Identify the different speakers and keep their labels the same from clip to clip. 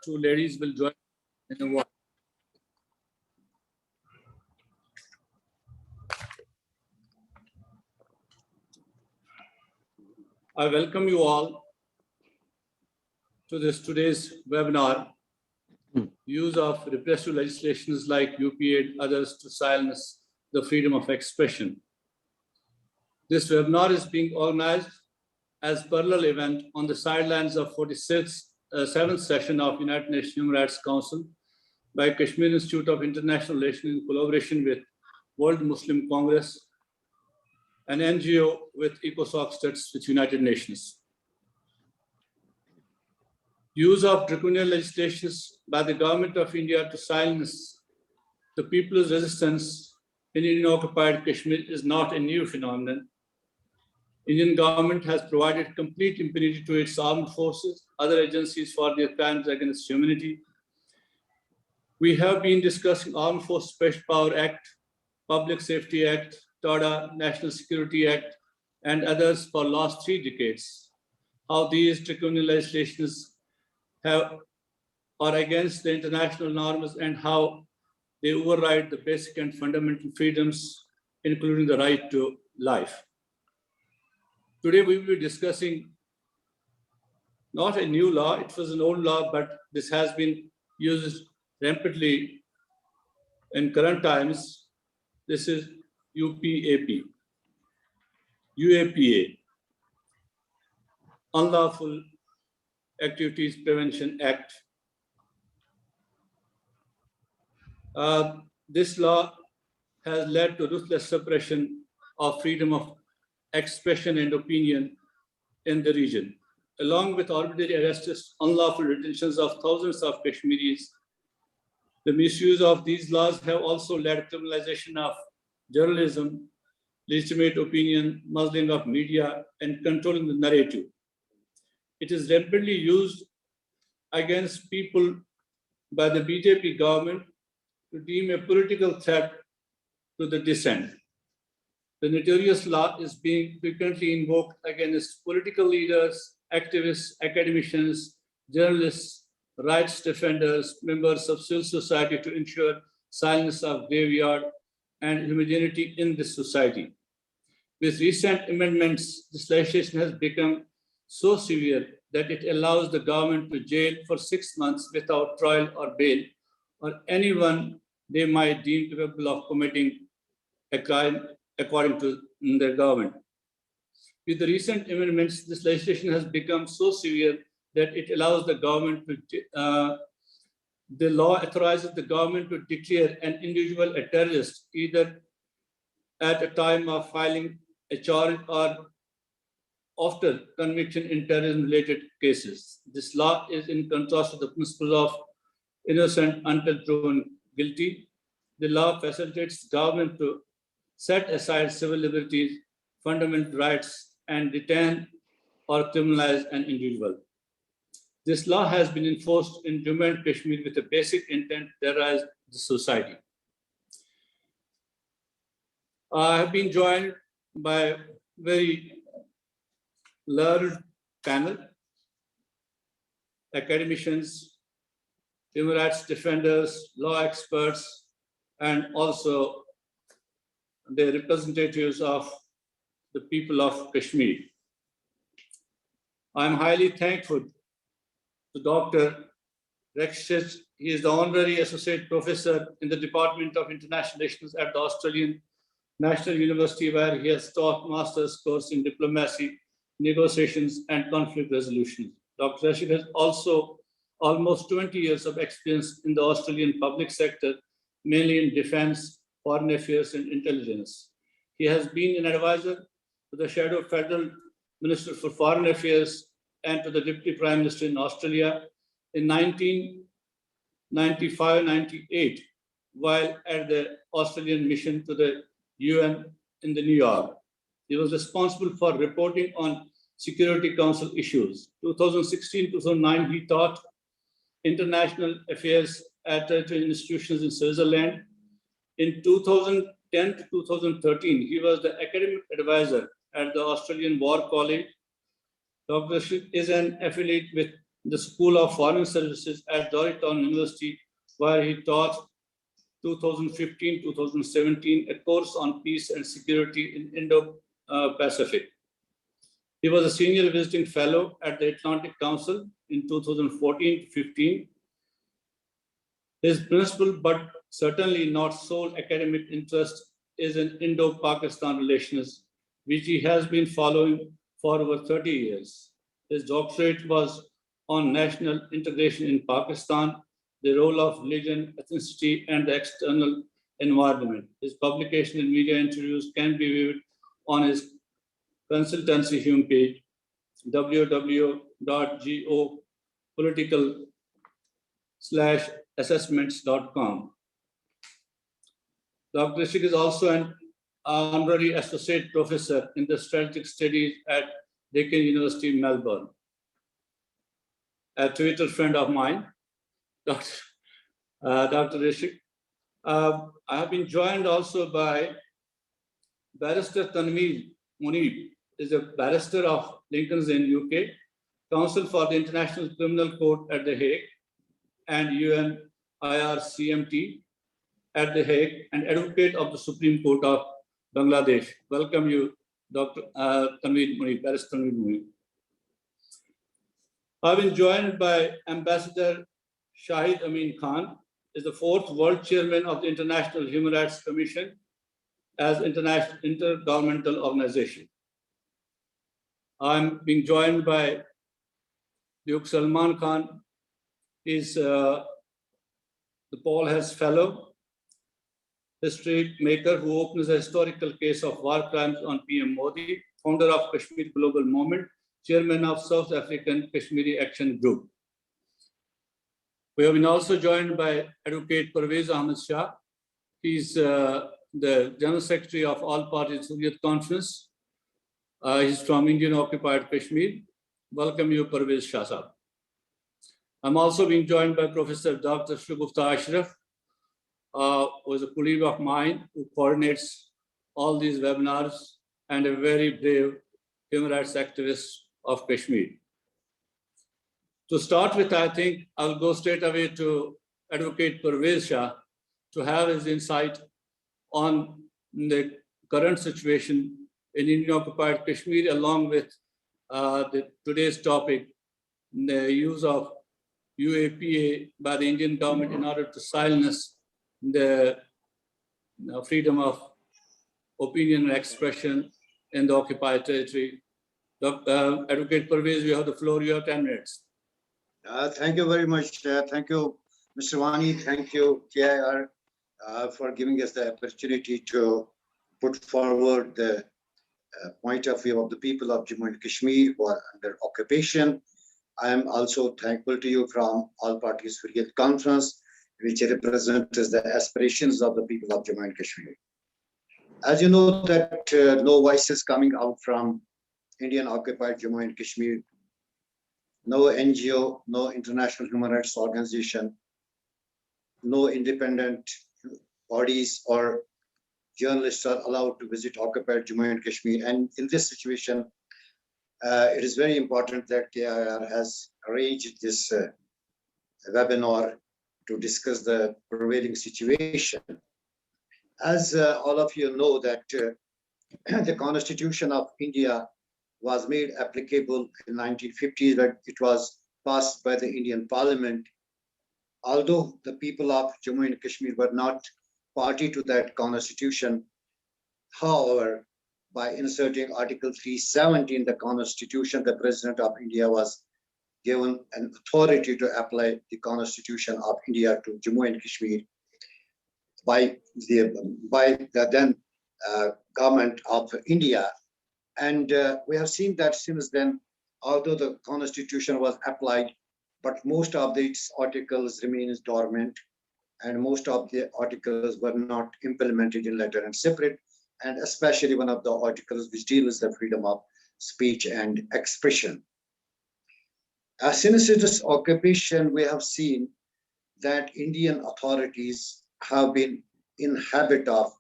Speaker 1: two ladies will join in a while. I welcome you all to today's webinar, use of repressive legislations like UPA and others to silence the freedom of expression. This webinar is being organized as parallel event on the sidelines of 46th, 7th session of United Nations Human Rights Council by Kashmir Institute of International Relations in collaboration with World Muslim Congress, an NGO with ECOSOC status with United Nations. Use of draconian legislations by the government of India to silence the people's resistance in Indian-occupied Kashmir is not a new phenomenon. Indian government has provided complete impunity to its armed forces, other agencies for their crimes against humanity. We have been discussing Armed Forces Special Power Act, Public Safety Act, TODA, National Security Act, and others for last 3 decades. How these draconian legislations are against the international norms and how they override the basic and fundamental freedoms, including the right to life. Today we will be discussing not a new law, it was an old law, but this has been used rampantly in current times. This is UPAP, UAPA, Unlawful Activities Prevention Act. This law has led to ruthless suppression of freedom of expression and opinion in the region, along with arbitrary arrests, unlawful detentions of thousands of Kashmiris. The misuse of these laws have also led to criminalization of journalism, legitimate opinion, muzzling of media, and controlling the narrative. It is rampantly used against people by the BJP government to deem a political threat to the dissent. The notorious law is being frequently invoked against political leaders, activists, academicians, journalists, rights defenders, members of civil society to ensure silence of graveyard and humanity in this society. With recent amendments, this legislation has become so severe that it allows the government to jail for 6 months without trial or bail, or anyone they might deem capable of committing a crime according to their government. With the recent amendments, this legislation has become so severe that it allows the government to, the law authorizes the government to declare an individual a terrorist either at a time of filing a charge or after conviction in terrorism-related cases. This law is in contrast to the principle of innocent until proven guilty. The law facilitates government to set aside civil liberties, fundamental rights, and detain or criminalize an individual. This law has been enforced in Jammu and Kashmir with a basic intent to terrorize the society. I have been joined by a very learned panel, academicians, human rights defenders, law experts, and also the representatives of the people of Kashmir. I'm highly thankful to Dr. Repressive. He is the honorary associate professor in the Department of International Relations at the Australian National University, where he has taught master's course in diplomacy, negotiations, and conflict resolution. Dr. Repressive has also almost 20 years of experience in the Australian public sector, mainly in defense, foreign affairs, and intelligence. He has been an advisor to the Shadow Federal Minister for Foreign Affairs and to the Deputy Prime Minister in Australia in 1995-98, while at the Australian mission to the UN in New York. He was responsible for reporting on Security Council issues. 2016-2009, he taught international affairs at tertiary institutions in Switzerland. In 2010 to 2013, he was the academic advisor at the Australian War College. Dr. Repressive is an affiliate with the School of Foreign Services at Georgetown University, where he taught 2015-2017 a course on peace and security in Indo-Pacific. He was a senior visiting fellow at the Atlantic Council in 2014-15. His principal, but certainly not sole academic interest is in Indo-Pakistan relations, which he has been following for over 30 years. His doctorate was on national integration in Pakistan, the role of religion, ethnicity, and the external environment. His publication and media interviews can be viewed on his consultancy homepage, www.geopolitical/assessments.com. Dr. Rishik is also an honorary associate professor in the strategic studies at Deakin University, Melbourne. A Twitter friend of mine, Dr. Rishik. I have been joined also by Barrister Tanveer Munib, is a barrister of Lincoln's Inn, UK, counsel for the International Criminal Court at The Hague and UNIRCMT at The Hague, and advocate of the Supreme Court of Bangladesh. Welcome you, Dr. Tanveer Munib, Barrister Tanveer Munib. I've been joined by Ambassador Shahid Amin Khan, is the 4th World Chairman of the International Human Rights Commission as international intergovernmental organization. I'm being joined by Duke Salman Khan, is the Paul Hess Fellow, history maker who opens a historical case of war crimes on PM Modi, founder of Kashmir Global Movement, chairman of South African Kashmiri Action Group. We have been also joined by Advocate Parvez Ahmed Shah. He's the General Secretary of All Parties Hurriyat Conference. He's from Indian occupied Kashmir. Welcome you, Parvez Shah Sahab. I'm also being joined by Professor Dr. Shugufta Ashraf, who is a colleague of mine who coordinates all these webinars and a very brave human rights activist of Kashmir. To start with, I think I'll go straight away to Advocate Parvez Shah to have his insight on the current situation in Indian-occupied Kashmir, along with today's topic, the use of UAPA by the Indian government in order to silence the freedom of opinion and expression in the occupied territory. Advocate Parvez, you have the floor. You have 10 minutes.
Speaker 2: Thank you very much. Thank you, Mr. Wani. Thank you, KIR, for giving us the opportunity to put forward the point of view of the people of Jammu and Kashmir who are under occupation. I am also thankful to you from All Parties Hurriyat Conference, which represents the aspirations of the people of Jammu and Kashmir. As you know that no voice is coming out from Indian occupied Jammu and Kashmir. No NGO, no international human rights organization, no independent bodies or journalists are allowed to visit occupied Jammu and Kashmir. And in this situation, it is very important that KIR has arranged this webinar to discuss the prevailing situation. As all of you know that the Constitution of India was made applicable in 1950s, but it was passed by the Indian Parliament. Although the people of Jammu and Kashmir were not party to that constitution, however, by inserting Article 370 in the Constitution, the President of India was given an authority to apply the Constitution of India to Jammu and Kashmir by the then government of India. And we have seen that since then, although the Constitution was applied, but most of its articles remain dormant, and most of the articles were not implemented in letter and spirit, and especially one of the articles which deals with the freedom of speech and expression. Since this occupation, we have seen that Indian authorities have been in habit of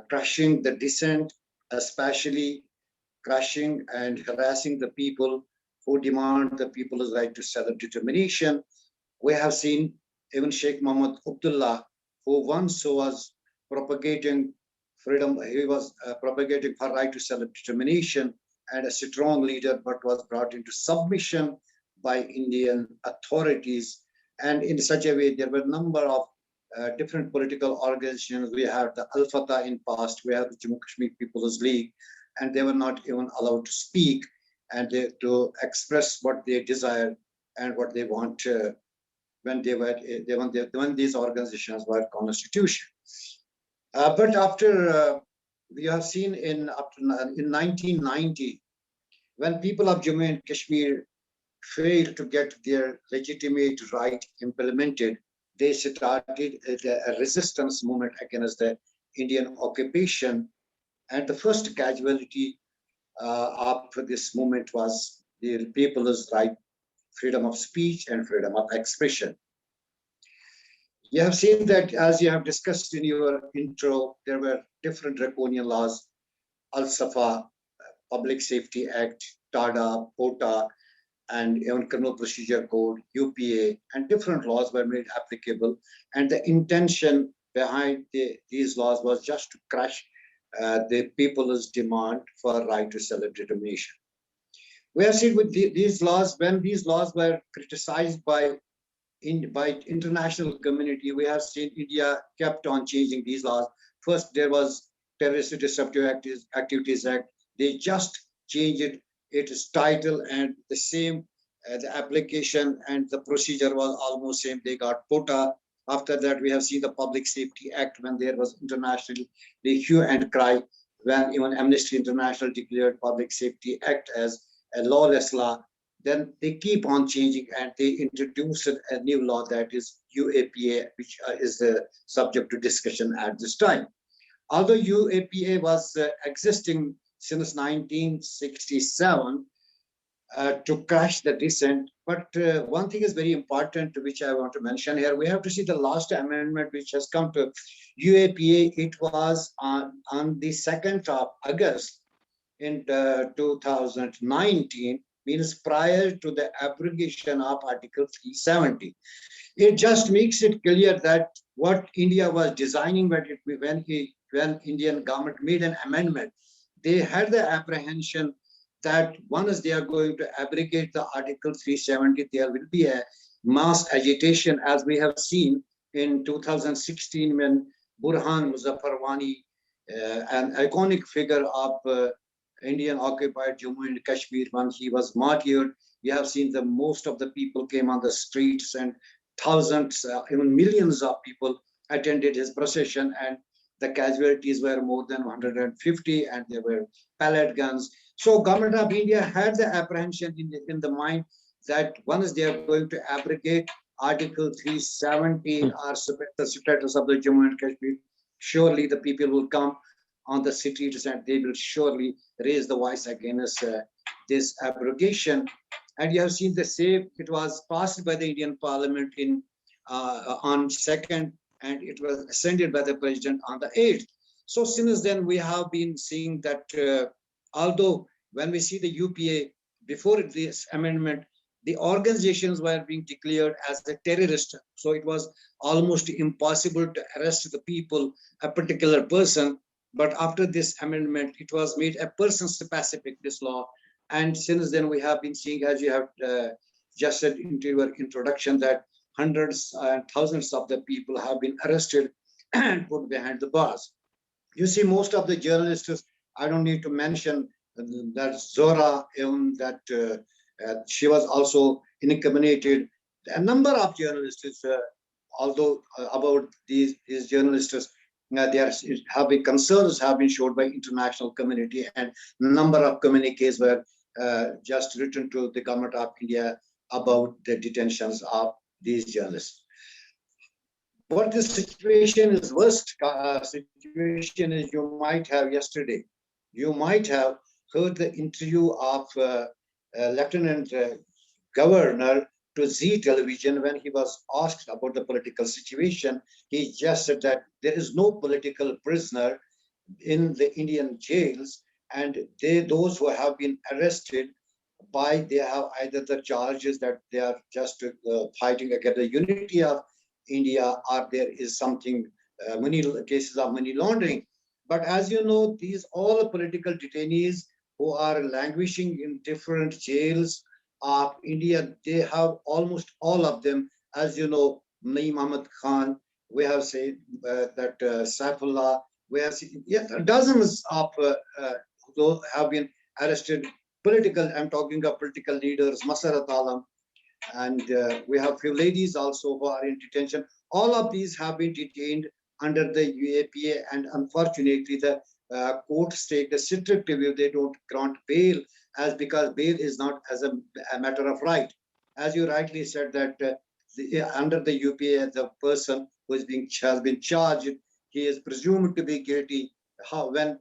Speaker 2: crushing the dissent, especially crushing and harassing the people who demand the people's right to self-determination. We have seen even Sheikh Mohammed Abdullah, who once was propagating freedom, he was propagating for right to self-determination and a strong leader, but was brought into submission by Indian authorities. And in such a way, there were a number of different political organizations. We have the Al Fatah in past, we have the Jammu Kashmir People's League, and they were not even allowed to speak and to express what they desire and what they want when when these organizations were constituted. But after we have seen in 1990, when people of Jammu and Kashmir failed to get their legitimate right implemented, they started a resistance movement against the Indian occupation. And the first casualty of this movement was the people's right, freedom of speech and freedom of expression. You have seen that, as you have discussed in your intro, there were different draconian laws, Al-Safa, Public Safety Act, TADA, POTA, and even Criminal Procedure Code, UPA, and different laws were made applicable. And the intention behind these laws was just to crush the people's demand for right to self-determination. We have seen with these laws, when these laws were criticized by international community, we have seen India kept on changing these laws. First, there was Terrorist Disruptive Activities Act. They just changed its title, and the same, the application and the procedure was almost same. They got POTA. After that, we have seen the Public Safety Act, when there was international the hue and cry, when even Amnesty International declared Public Safety Act as a lawless law. Then they keep on changing, and they introduced a new law, that is UAPA, which is the subject to discussion at this time. Although UAPA was existing since 1967 to crush the dissent, but one thing is very important, which I want to mention here. We have to see the last amendment which has come to UAPA. It was on the 2nd of August in 2019, means prior to the abrogation of Article 370. It just makes it clear that what India was designing when Indian government made an amendment, they had the apprehension that once they are going to abrogate the Article 370, there will be a mass agitation, as we have seen in 2016 when Burhan Muzaffarwani, an iconic figure of Indian occupied Jammu and Kashmir, when he was martyred. We have seen that most of the people came on the streets, and thousands, even millions of people attended his procession, and the casualties were more than 150, and there were pellet guns. So government of India had the apprehension in the mind that once they are going to abrogate Article 370 or the status of the Jammu and Kashmir, surely the people will come on the streets and they will surely raise the voice against this abrogation. And you have seen the same, it was passed by the Indian Parliament on 2nd, and it was ascended by the President on the 8th. So since then, we have been seeing that although when we see the UPA, before this amendment, the organizations were being declared as a terrorist. So it was almost impossible to arrest the people, a particular person. But after this amendment, it was made a person-specific, this law. And since then, we have been seeing, as you have just said into your introduction, that hundreds and thousands of the people have been arrested and put behind the bars. You see, most of the journalists, I don't need to mention that Zora, even that she was also incriminated. A number of journalists, although about these journalists, there have been concerns have been showed by international community, and number of communiques were just written to the government of India about the detentions of these journalists. What the situation is, worst situation is, you might have yesterday, you might have heard the interview of Lieutenant Governor to Z television when he was asked about the political situation. He just said that there is no political prisoner in the Indian jails, and those who have been arrested by they have either the charges that they are just fighting against the unity of India, or there is something many cases of money laundering. But as you know, these all political detainees who are languishing in different jails of India, they have almost all of them, as you know, Naeem Ahmed Khan, we have said that Saifullah, we have seen, yeah, dozens of those have been arrested. Political, I'm talking of political leaders, Masarat Alam, and we have few ladies also who are in detention. All of these have been detained under the UAPA, and unfortunately, the courts take a strict review. They don't grant bail, as because bail is not as a matter of right. As you rightly said that under the UPA, the person who is being has been charged, he is presumed to be guilty. How when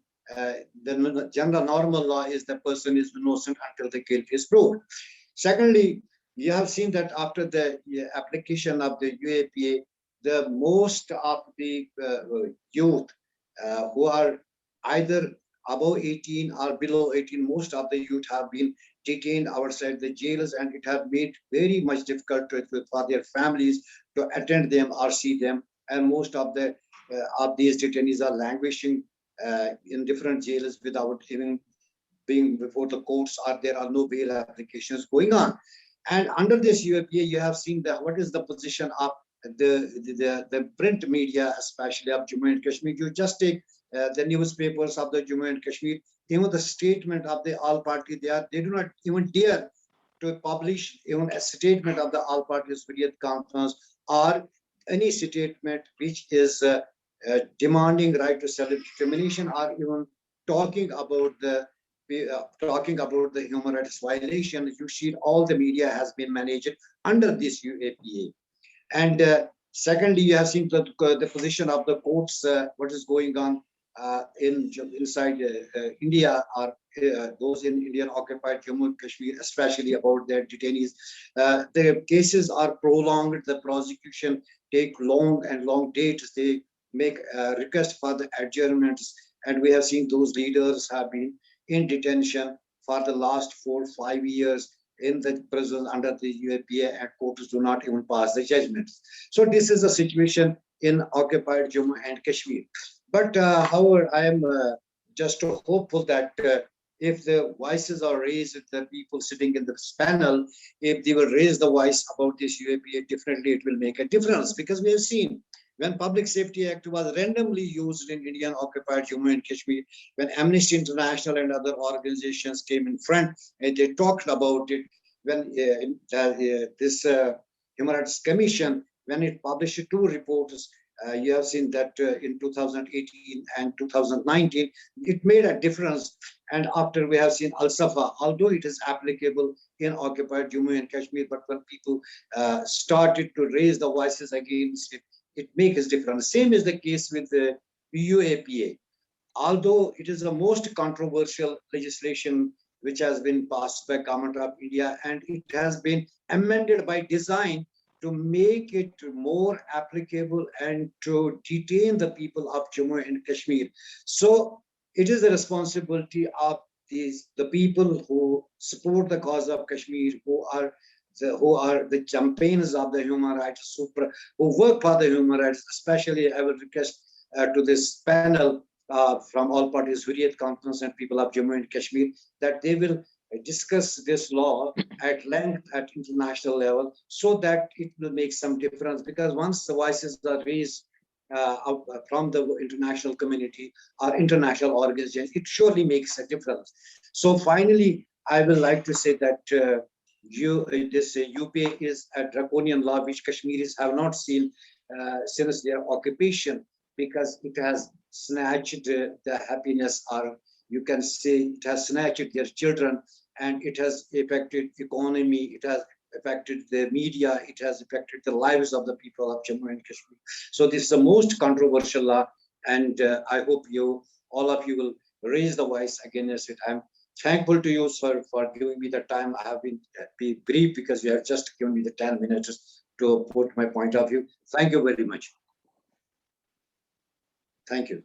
Speaker 2: the general normal law is the person is innocent until the guilt is proved. Secondly, you have seen that after the application of the UAPA, the most of the youth who are either above 18 or below 18, most of the youth have been detained outside the jails, and it has made very much difficult for their families to attend them or see them. And most of these detainees are languishing in different jails without even being before the courts, or there are no bail applications going on. And under this UAPA, you have seen that what is the position of the print media, especially of Jammu and Kashmir. You just take the newspapers of the Jammu and Kashmir, even the statement of the all party, they do not even dare to publish even a statement of the all parties Hurriyat conference, or any statement which is demanding right to self-determination, or even talking about the human rights violation. You see, all the media has been managed under this UAPA. And secondly, you have seen the position of the courts, what is going on inside India, or those in Indian occupied Jammu and Kashmir, especially about their detainees. The cases are prolonged, the prosecution take long and long dates. They make a request for the adjournments, and we have seen those leaders have been in detention for the last 4 or 5 years in the prison under the UAPA, and courts do not even pass the judgments. So this is the situation in occupied Jammu and Kashmir. But however, I am just hopeful that if the voices are raised, the people sitting in this panel, if they will raise the voice about this UAPA, definitely it will make a difference, because we have seen when Public Safety Act was randomly used in Indian occupied Jammu and Kashmir, when Amnesty International and other organizations came in front and they talked about it, when this Human Rights Commission, when it published 2 reports, you have seen that in 2018 and 2019, it made a difference. And after we have seen Al-Safa, although it is applicable in occupied Jammu and Kashmir, but when people started to raise the voices against it, it makes a difference. Same is the case with the UAPA. Although it is the most controversial legislation which has been passed by Government of India, and it has been amended by design to make it more applicable and to detain the people of Jammu and Kashmir. So it is the responsibility of the people who support the cause of Kashmir, who are the campaigners of the human rights, who work for the human rights. Especially, I will request to this panel from all parties, Hurriyat Conference and people of Jammu and Kashmir, that they will discuss this law at length at international level, so that it will make some difference. Because once the voices are raised from the international community or international organizations, it surely makes a difference. So finally, I will like to say that this UPA is a draconian law which Kashmiris have not seen since their occupation, because it has snatched the happiness, or you can say it has snatched their children, and it has affected economy, it has affected the media, it has affected the lives of the people of Jammu and Kashmir. So this is the most controversial law, and I hope all of you will raise the voice against it. I'm thankful to you, sir, for giving me the time. I have been be brief because you have just given me the 10 minutes to put my point of view. Thank you very much. Thank you.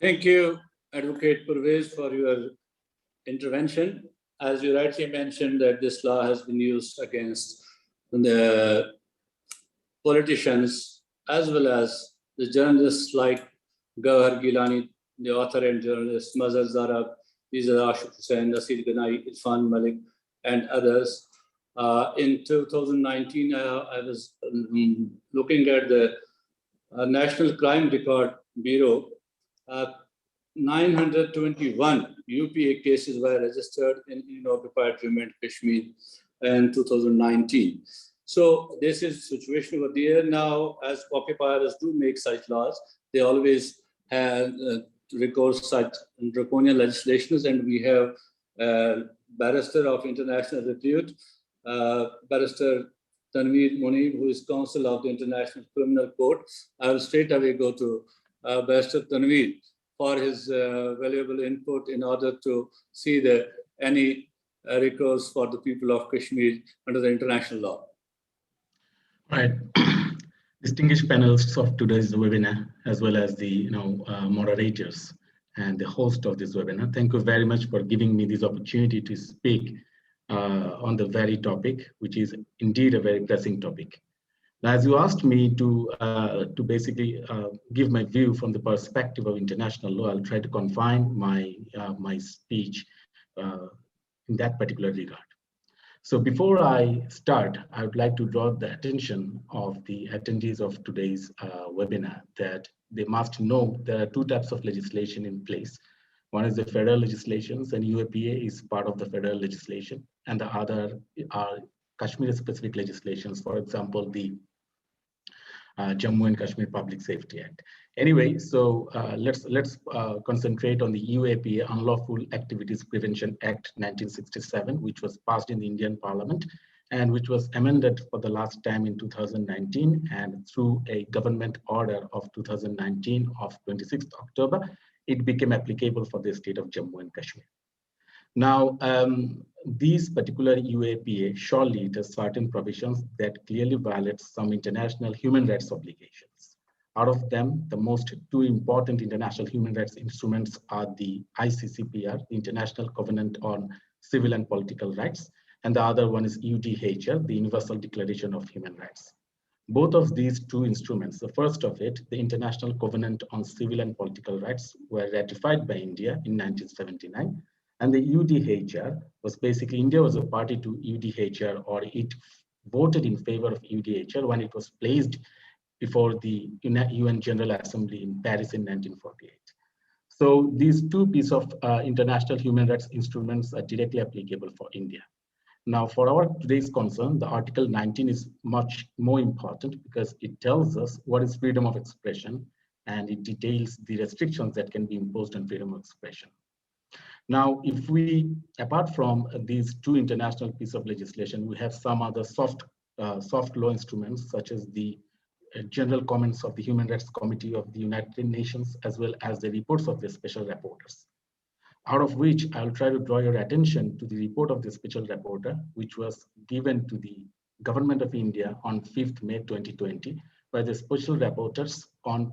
Speaker 1: Thank you, Advocate Purvez, for your intervention. as you rightly mentioned, that this law has been used against the politicians as well as the journalists like Gawhar Gilani, the author and journalist, Mazhar Zarab, Izzat Ashok Hussain, Nasir Ganai, Irfan Malik, and others. In 2019, I was looking at the National Crime Record Bureau. 921 UPA cases were registered in occupied Jammu and Kashmir in 2019. So this is the situation over there now. As occupiers do make such laws, they always have recourse such draconian legislations, and we have barrister of international repute, Barrister Tanveer Munib, who is counsel of the International Criminal Court. I will straight away go to Barrister Tanveer for his valuable input in order to see that any recourse for the people of Kashmir under the international law.
Speaker 3: Right. Distinguished panelists of today's webinar, as well as the moderators and the host of this webinar, thank you very much for giving me this opportunity to speak on the very topic, which is indeed a very pressing topic. Now, as you asked me to basically give my view from the perspective of international law, I'll try to confine my speech in that particular regard. So before I start, I would like to draw the attention of the attendees of today's webinar that they must know there are two types of legislation in place. One is the federal legislations, and UAPA is part of the federal legislation, and the other are Kashmir-specific legislations, for example, the Jammu and Kashmir Public Safety Act. Anyway, so let's concentrate on the UAPA, Unlawful Activities Prevention Act 1967, which was passed in the Indian Parliament and which was amended for the last time in 2019, and through a government order of 2019 of 26th October, it became applicable for the state of Jammu and Kashmir. Now, these particular UAPA surely it has certain provisions that clearly violates some international human rights obligations. Out of them, the most two important international human rights instruments are the ICCPR, the International Covenant on Civil and Political Rights, and the other one is UDHR, the Universal Declaration of Human Rights. Both of these two instruments, the first of it, the International Covenant on Civil and Political Rights, were ratified by India in 1979. And the UDHR was basically, India was a party to UDHR, or it voted in favor of UDHR when it was placed before the UN General Assembly in Paris in 1948. So these two pieces of international human rights instruments are directly applicable for India. Now, for our today's concern, the Article 19 is much more important because it tells us what is freedom of expression, and it details the restrictions that can be imposed on freedom of expression. Now, if we, apart from these two international pieces of legislation, we have some other soft law instruments, such as the general comments of the Human Rights Committee of the United Nations, as well as the reports of the special rapporteurs. Out of which I'll try to draw your attention to the report of the special rapporteur, which was given to the Government of India on 5th May 2020, by the special rapporteurs on,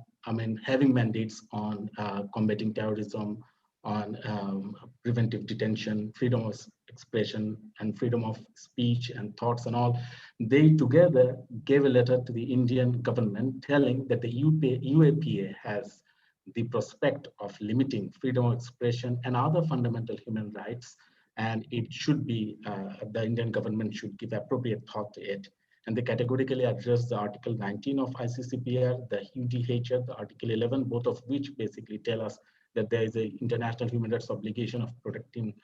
Speaker 3: having mandates on combating terrorism, on preventive detention, freedom of expression, and freedom of speech and thoughts and all. They together gave a letter to the Indian government telling that the UAPA has the prospect of limiting freedom of expression and other fundamental human rights, and it should be, the Indian government should give appropriate thought to it. And they categorically address the Article 19 of ICCPR, the UDHR, the Article 11, both of which basically tell us that there is an international human rights obligation of protecting,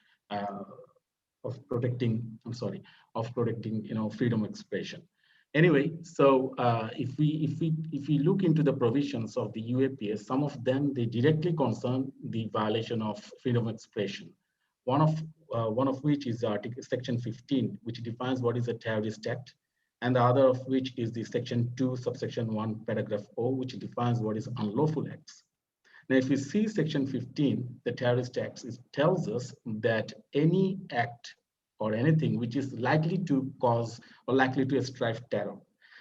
Speaker 3: freedom of expression. Anyway, so if we look into the provisions of the UAPA, some of them they directly concern the violation of freedom of expression. One of which is Article Section 15, which defines what is a terrorist act, and the other of which is the Section 2, subsection 1, paragraph O, which defines what is unlawful acts. Now, if we see Section 15, the terrorist acts, it tells us that any act or anything which is likely to cause or likely to strive terror.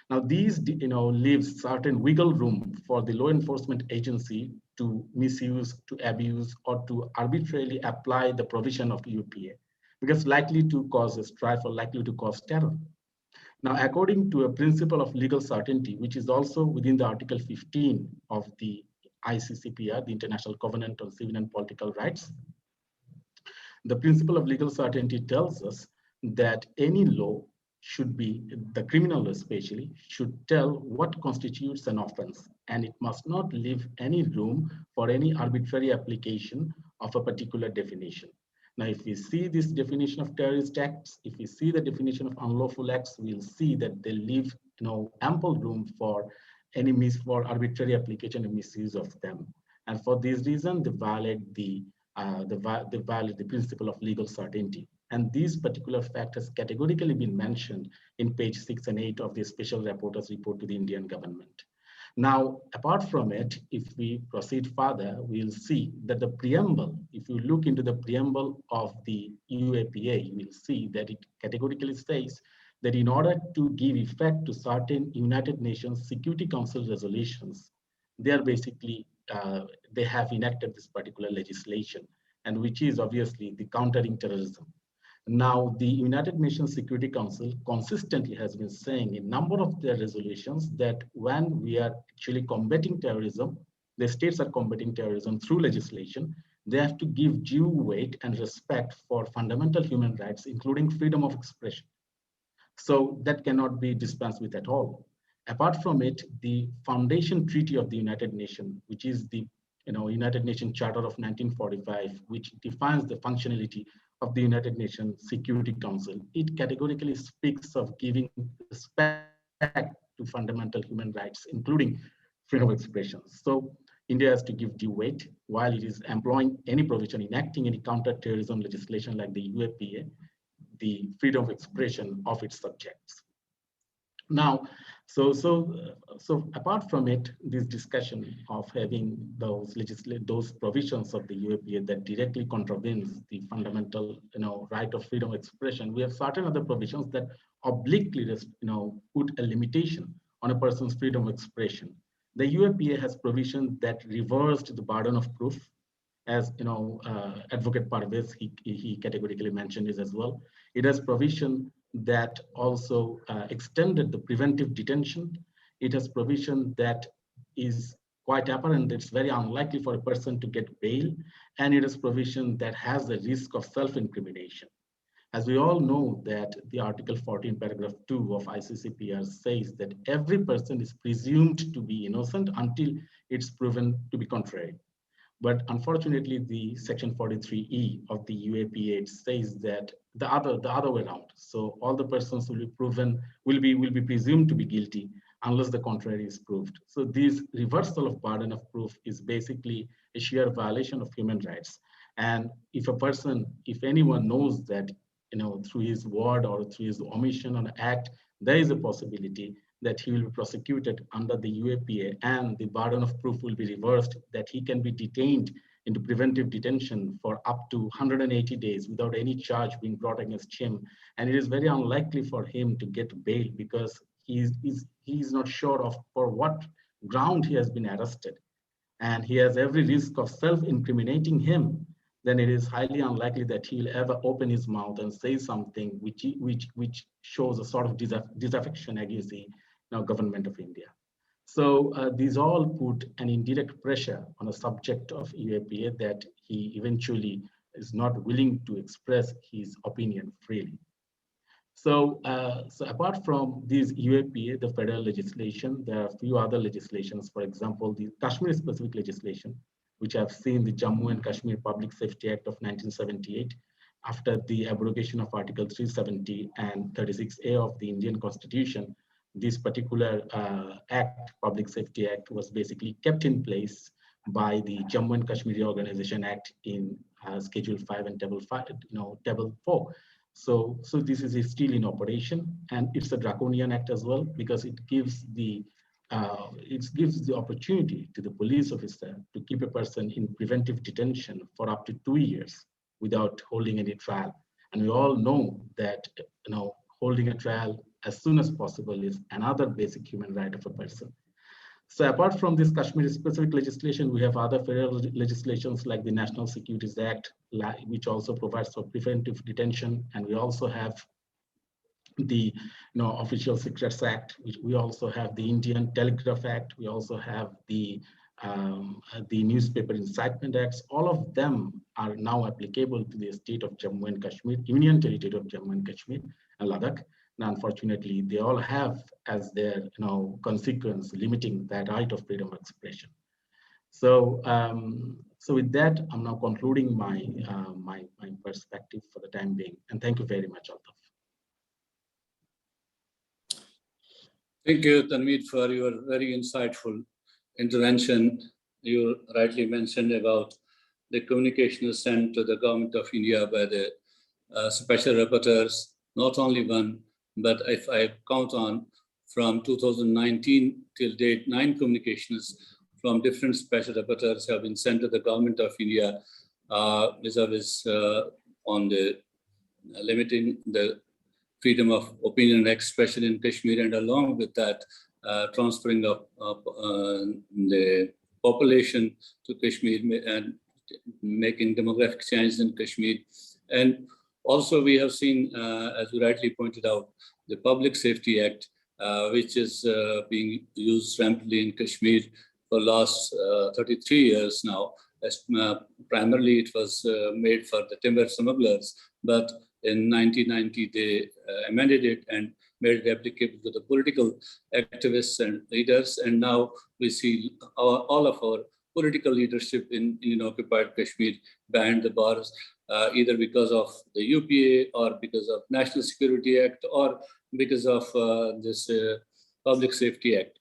Speaker 3: Now, these leaves certain wiggle room for the law enforcement agency to misuse, to abuse, or to arbitrarily apply the provision of UPA. because likely to cause a strife or likely to cause terror. Now, according to a principle of legal certainty, which is also within the Article 15 of the ICCPR, the International Covenant on Civil and Political Rights, the principle of legal certainty tells us that any law should be, the criminal law especially, should tell what constitutes an offense, and it must not leave any room for any arbitrary application of a particular definition. Now, if we see this definition of terrorist acts, if we see the definition of unlawful acts, we'll see that they leave ample room for for arbitrary application and misuse of them. And for this reason, they violate the principle of legal certainty. And this particular fact has categorically been mentioned in page 6 and 8 of the Special Rapporteur's report to the Indian government. Now, apart from it, if we proceed further, we'll see that the preamble, if you look into the preamble of the UAPA, we'll see that it categorically says that in order to give effect to certain United Nations Security Council resolutions, they are basically, they have enacted this particular legislation, and which is obviously the countering terrorism. Now, the United Nations Security Council consistently has been saying in a number of their resolutions that when we are actually combating terrorism, the states are combating terrorism through legislation, they have to give due weight and respect for fundamental human rights, including freedom of expression. So that cannot be dispensed with at all. Apart from it, the Foundation Treaty of the United Nations, which is the United Nations Charter of 1945, which defines the functionality of the United Nations Security Council, it categorically speaks of giving respect to fundamental human rights, including freedom of expression. So India has to give due weight while it is employing any provision, enacting any counter-terrorism legislation like the UAPA, the freedom of expression of its subjects. Now, so apart from it, this discussion of having those provisions of the UAPA that directly contravenes the fundamental, right of freedom of expression, we have certain other provisions that obliquely, put a limitation on a person's freedom of expression. The UAPA has provisions that reversed the burden of proof, as Advocate Parvez, he categorically mentioned this as well. It has provision that also extended the preventive detention. It has provision that is quite apparent. It's very unlikely for a person to get bail, and it has provision that has the risk of self-incrimination. As we all know that the Article 14, paragraph 2 of ICCPR says that every person is presumed to be innocent until it's proven to be contrary. But unfortunately, the section 43E of the UAPA says that the other way around. So all the persons will be proven, will be presumed to be guilty unless the contrary is proved. So this reversal of burden of proof is basically a sheer violation of human rights. And if anyone knows that, through his word or through his omission or act, there is a possibility that he will be prosecuted under the UAPA and the burden of proof will be reversed, that he can be detained into preventive detention for up to 180 days without any charge being brought against him. And it is very unlikely for him to get bail because he is not sure of for what ground he has been arrested. And he has every risk of self-incriminating him, then it is highly unlikely that he will ever open his mouth and say something which shows a sort of disaffection against the government of India. So these all put an indirect pressure on a subject of UAPA that he eventually is not willing to express his opinion freely. So, apart from these UAPA, the federal legislation, there are a few other legislations, for example, the Kashmir-specific legislation, which have seen the Jammu and Kashmir Public Safety Act of 1978, after the abrogation of Article 370 and 36A of the Indian Constitution. This particular act, Public Safety Act, was basically kept in place by the Jammu and Kashmir Organization Act in Schedule 5 and Table 4. So this is still in operation, and it's a draconian act as well because it gives the opportunity to the police officer to keep a person in preventive detention for up to 2 years without holding any trial. And we all know that holding a trial as soon as possible is another basic human right of a person. So apart from this Kashmir-specific legislation, we have other federal legislations like the National Securities Act, which also provides for preventive detention, and we also have the Official Secrets Act. We also have the Indian Telegraph Act. We also have the Newspaper Incitement Acts. All of them are now applicable to the state of Jammu and Kashmir, Union Territory of Jammu and Kashmir and Ladakh. And unfortunately, they all have as their consequence limiting that right of freedom of expression. So, so with that, I'm now concluding my my perspective for the time being. And thank you very much, Altaf.
Speaker 1: Thank you, Tanveer, for your very insightful intervention. You rightly mentioned about the communication sent to the government of India by the special rapporteurs, not only one, but if I count on from 2019 till date, 9 communications from different special rapporteurs have been sent to the government of India vis-a-vis on the limiting the freedom of opinion and expression in Kashmir, and along with that, transferring of the population to Kashmir and making demographic changes in Kashmir. And also we have seen, as you rightly pointed out, the Public Safety Act, which is being used rampantly in Kashmir for last 33 years now. Primarily it was made for the timber smugglers, but in 1990 they amended it and made it applicable to the political activists and leaders. And now we see all of our political leadership in occupied Kashmir behind the bars, either because of the UPA or because of National Security Act or because of this Public Safety Act.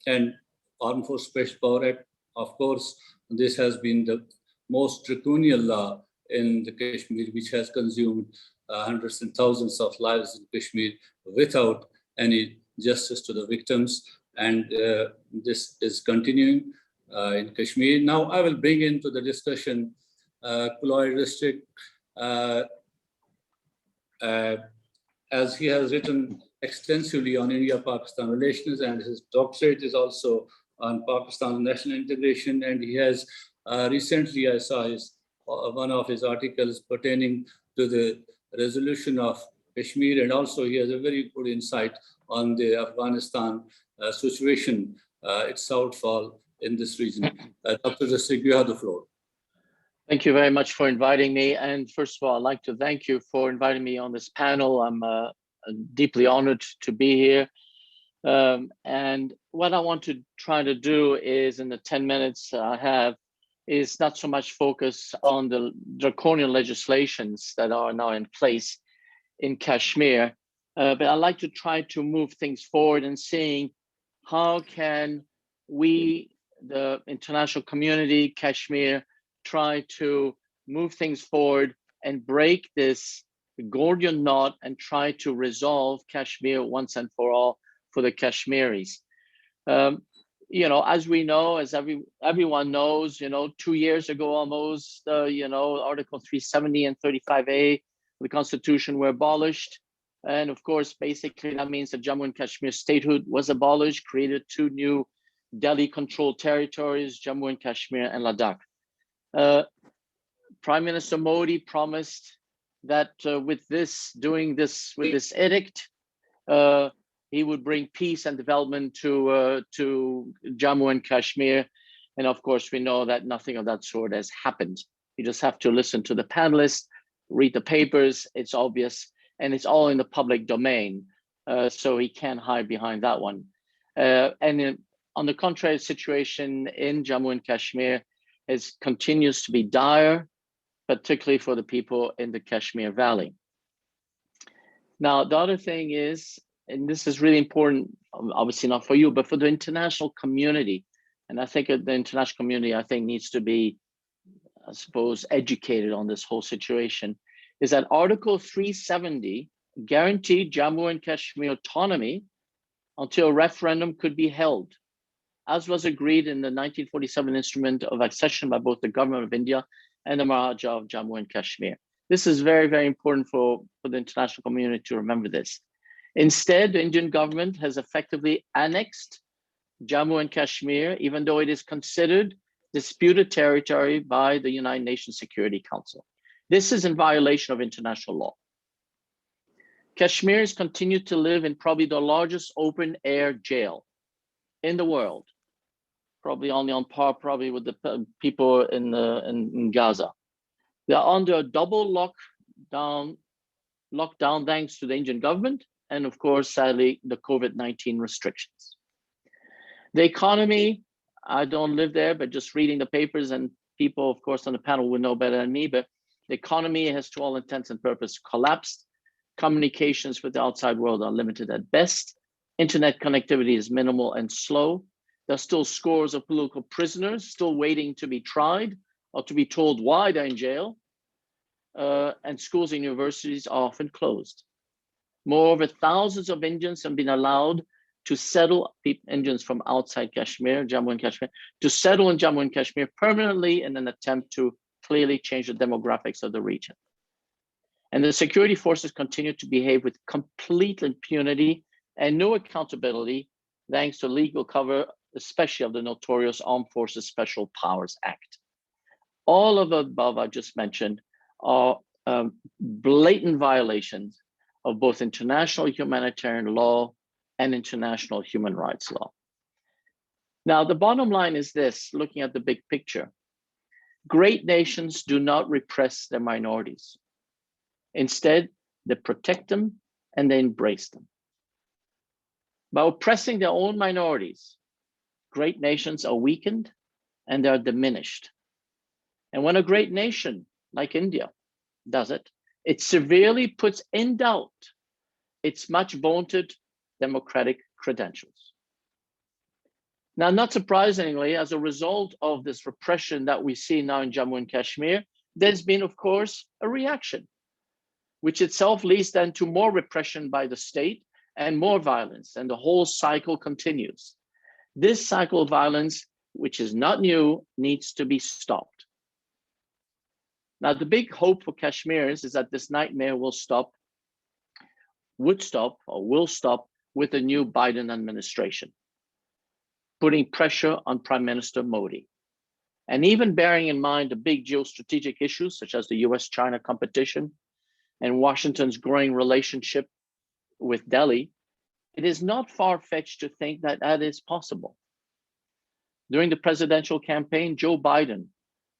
Speaker 1: And Armed Forces Special Power Act, of course, this has been the most draconian law in the Kashmir, which has consumed hundreds and thousands of lives in Kashmir without any justice to the victims. And this is continuing in Kashmir. Now I will bring into the discussion Kuloi District, as he has written extensively on India-Pakistan relations, and his doctorate is also on Pakistan national integration. And he has recently, I saw one of his articles pertaining to the resolution of Kashmir, and also he has a very good insight on the Afghanistan situation, its outfall in this region. Dr. District, you have the floor.
Speaker 4: Thank you very much for inviting me. And first of all, I'd like to thank you for inviting me on this panel. I'm deeply honored to be here. And what I want to try to do is, in the 10 minutes I have, is not so much focus on the draconian legislations that are now in place in Kashmir, but I'd like to try to move things forward and seeing how can we, the international community, Kashmir, try to move things forward and break this Gordian knot and try to resolve Kashmir once and for all for the Kashmiris. As we know, as everyone knows, 2 years ago almost, Article 370 and 35A of the Constitution were abolished. And of course, basically that means that Jammu and Kashmir statehood was abolished, created 2 new Delhi-controlled territories, Jammu and Kashmir and Ladakh. Prime Minister Modi promised that with this edict, he would bring peace and development to Jammu and Kashmir. And of course, we know that nothing of that sort has happened. You just have to listen to the panelists, read the papers, it's obvious, and it's all in the public domain. So he can't hide behind that one. On the contrary, the situation in Jammu and Kashmir continues to be dire, particularly for the people in the Kashmir Valley. Now, the other thing is, and this is really important, obviously not for you, but for the international community. And I think the international community, needs to be, I suppose, educated on this whole situation, is that Article 370 guaranteed Jammu and Kashmir autonomy until a referendum could be held, as was agreed in the 1947 instrument of accession by both the government of India and the Maharaja of Jammu and Kashmir. This is very, very important for the international community to remember this. Instead, the Indian government has effectively annexed Jammu and Kashmir, even though it is considered disputed territory by the United Nations Security Council. This is in violation of international law. Kashmiris continue to live in probably the largest open air jail in the world, probably only on par probably with the people in Gaza. They are under a double lockdown thanks to the Indian government and of course, sadly, the COVID-19 restrictions. The economy, I don't live there, but just reading the papers, and people, of course, on the panel will know better than me, but the economy has, to all intents and purposes, collapsed. Communications with the outside world are limited at best. Internet connectivity is minimal and slow. There are still scores of political prisoners still waiting to be tried or to be told why they're in jail. And schools and universities are often closed. Moreover, thousands of Indians have been allowed to settle, Indians from outside Kashmir, Jammu and Kashmir, to settle in Jammu and Kashmir permanently in an attempt to clearly change the demographics of the region. And the security forces continue to behave with complete impunity and no accountability, thanks to legal cover, especially of the notorious Armed Forces Special Powers Act. All of the above I just mentioned are blatant violations of both international humanitarian law and international human rights law. Now, the bottom line is this, looking at the big picture. Great nations do not repress their minorities. Instead, they protect them and they embrace them. By oppressing their own minorities, great nations are weakened and they are diminished. And when a great nation like India does it, it severely puts in doubt its much vaunted democratic credentials. Now, not surprisingly, as a result of this repression that we see now in Jammu and Kashmir, there's been, of course, a reaction, which itself leads then to more repression by the state and more violence, and the whole cycle continues. This cycle of violence, which is not new, needs to be stopped. Now, the big hope for Kashmiris is that this nightmare will stop with the new Biden administration, putting pressure on Prime Minister Modi. And even bearing in mind the big geostrategic issues such as the US-China competition and Washington's growing relationship with Delhi, it is not far-fetched to think that that is possible. During the presidential campaign, Joe Biden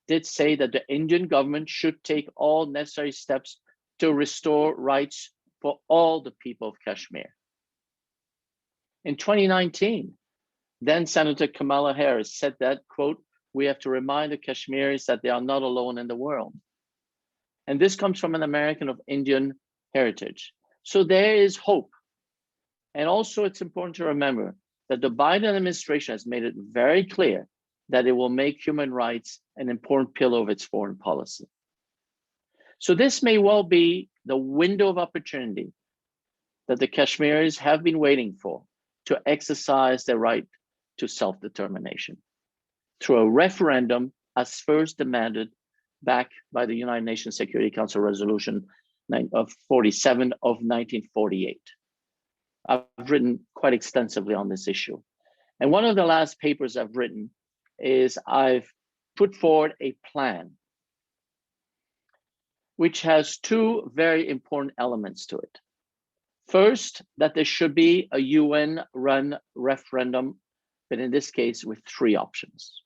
Speaker 4: did say that the Indian government should take all necessary steps to restore rights for all the people of Kashmir. In 2019, then Senator Kamala Harris said that, quote, "We have to remind the Kashmiris that they are not alone in the world." And this comes from an American of Indian heritage. So there is hope. And also it's important to remember that the Biden administration has made it very clear that it will make human rights an important pillar of its foreign policy. So this may well be the window of opportunity that the Kashmiris have been waiting for to exercise their right to self-determination through a referendum as first demanded back by the United Nations Security Council Resolution 47 of 1948. I've written quite extensively on this issue. And one of the last papers I've written is I've put forward a plan which has two very important elements to it. First, that there should be a UN-run referendum, but in this case with three options.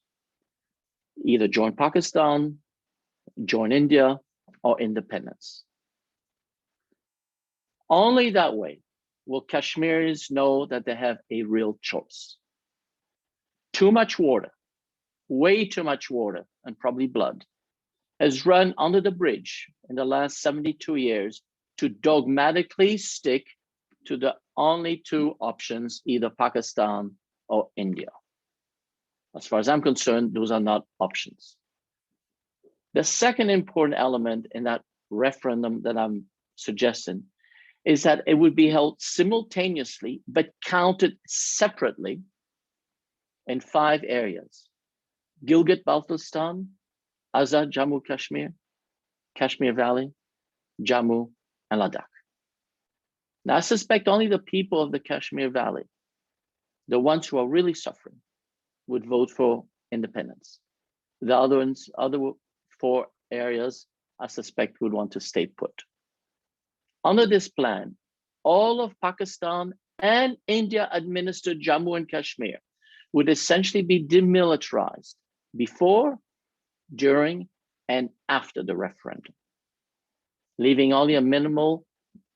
Speaker 4: Either join Pakistan, join India, or independence. Only that way will Kashmiris know that they have a real choice. Too much water, way too much water, and probably blood, has run under the bridge in the last 72 years to dogmatically stick to the only two options, either Pakistan or India. As far as I'm concerned, those are not options. The second important element in that referendum that I'm suggesting is that it would be held simultaneously, but counted separately in 5 areas: Gilgit-Baltistan, Azad Jammu Kashmir, Kashmir Valley, Jammu, and Ladakh. Now, I suspect only the people of the Kashmir Valley the ones who are really suffering would vote for independence. The other 4 areas, I suspect, would want to stay put. Under this plan, all of Pakistan and India administered Jammu and Kashmir would essentially be demilitarized before, during, and after the referendum, leaving only a minimal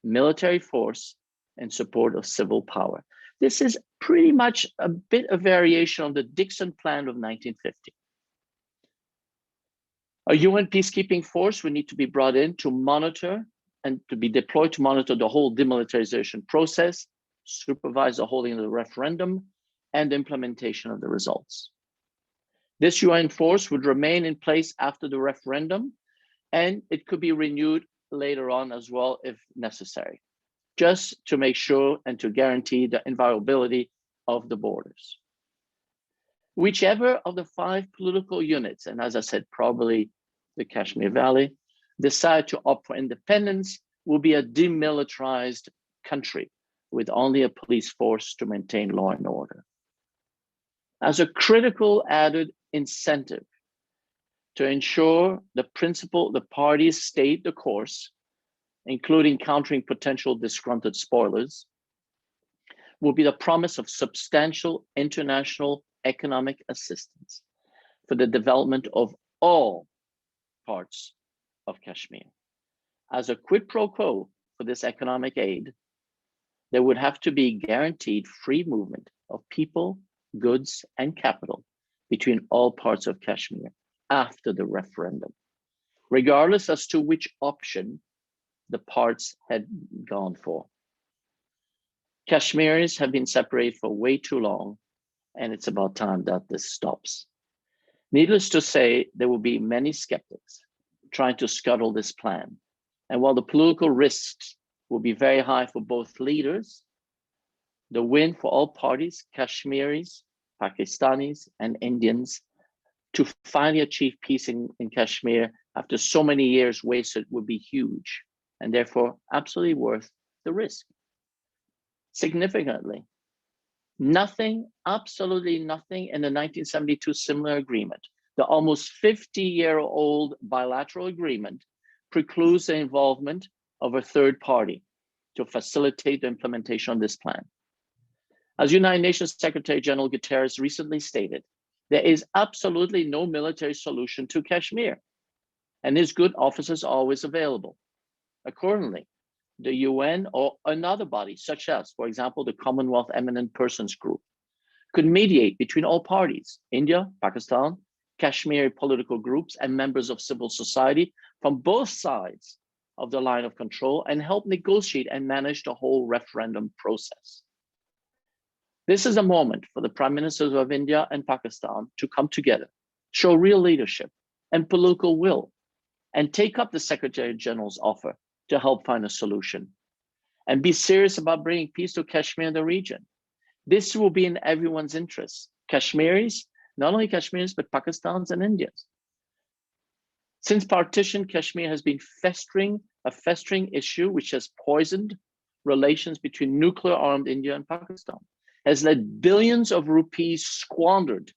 Speaker 4: military force in support of civil power. This is pretty much a bit of variation on the Dixon Plan of 1950. A UN peacekeeping force would need to be brought in to monitor and to be deployed to monitor the whole demilitarization process, supervise the holding of the referendum, and the implementation of the results. This UN force would remain in place after the referendum, and it could be renewed later on as well if necessary, just to make sure and to guarantee the inviolability of the borders. Whichever of the 5 political units, and as I said, probably the Kashmir Valley, decide to opt for independence, will be a demilitarized country with only a police force to maintain law and order. As a critical added incentive to ensure the parties stayed the course, including countering potential disgruntled spoilers, will be the promise of substantial international economic assistance for the development of all parts of Kashmir. As a quid pro quo for this economic aid, there would have to be guaranteed free movement of people, goods, and capital between all parts of Kashmir after the referendum, regardless as to which option the parts had gone for. Kashmiris have been separated for way too long, and it's about time that this stops. Needless to say, there will be many skeptics trying to scuttle this plan. And while the political risks will be very high for both leaders, the win for all parties, Kashmiris, Pakistanis, and Indians, to finally achieve peace in Kashmir after so many years wasted would be huge, and therefore absolutely worth the risk. Significantly, nothing, absolutely nothing in the 1972 similar agreement, the almost 50-year-old bilateral agreement, precludes the involvement of a third party to facilitate the implementation of this plan. As United Nations Secretary General Guterres recently stated, there is absolutely no military solution to Kashmir, and his good officers are always available. Accordingly, the UN or another body, such as, for example, the Commonwealth Eminent Persons Group, could mediate between all parties, India, Pakistan, Kashmiri political groups, and members of civil society from both sides of the line of control, and help negotiate and manage the whole referendum process. This is a moment for the Prime Ministers of India and Pakistan to come together, show real leadership and political will, and take up the Secretary General's offer to help find a solution, and be serious about bringing peace to Kashmir and the region. This will be in everyone's interest. Kashmiris, not only Kashmiris, but Pakistanis and Indians. Since partition, Kashmir has been a festering issue which has poisoned relations between nuclear-armed India and Pakistan, has led billions of rupees squandered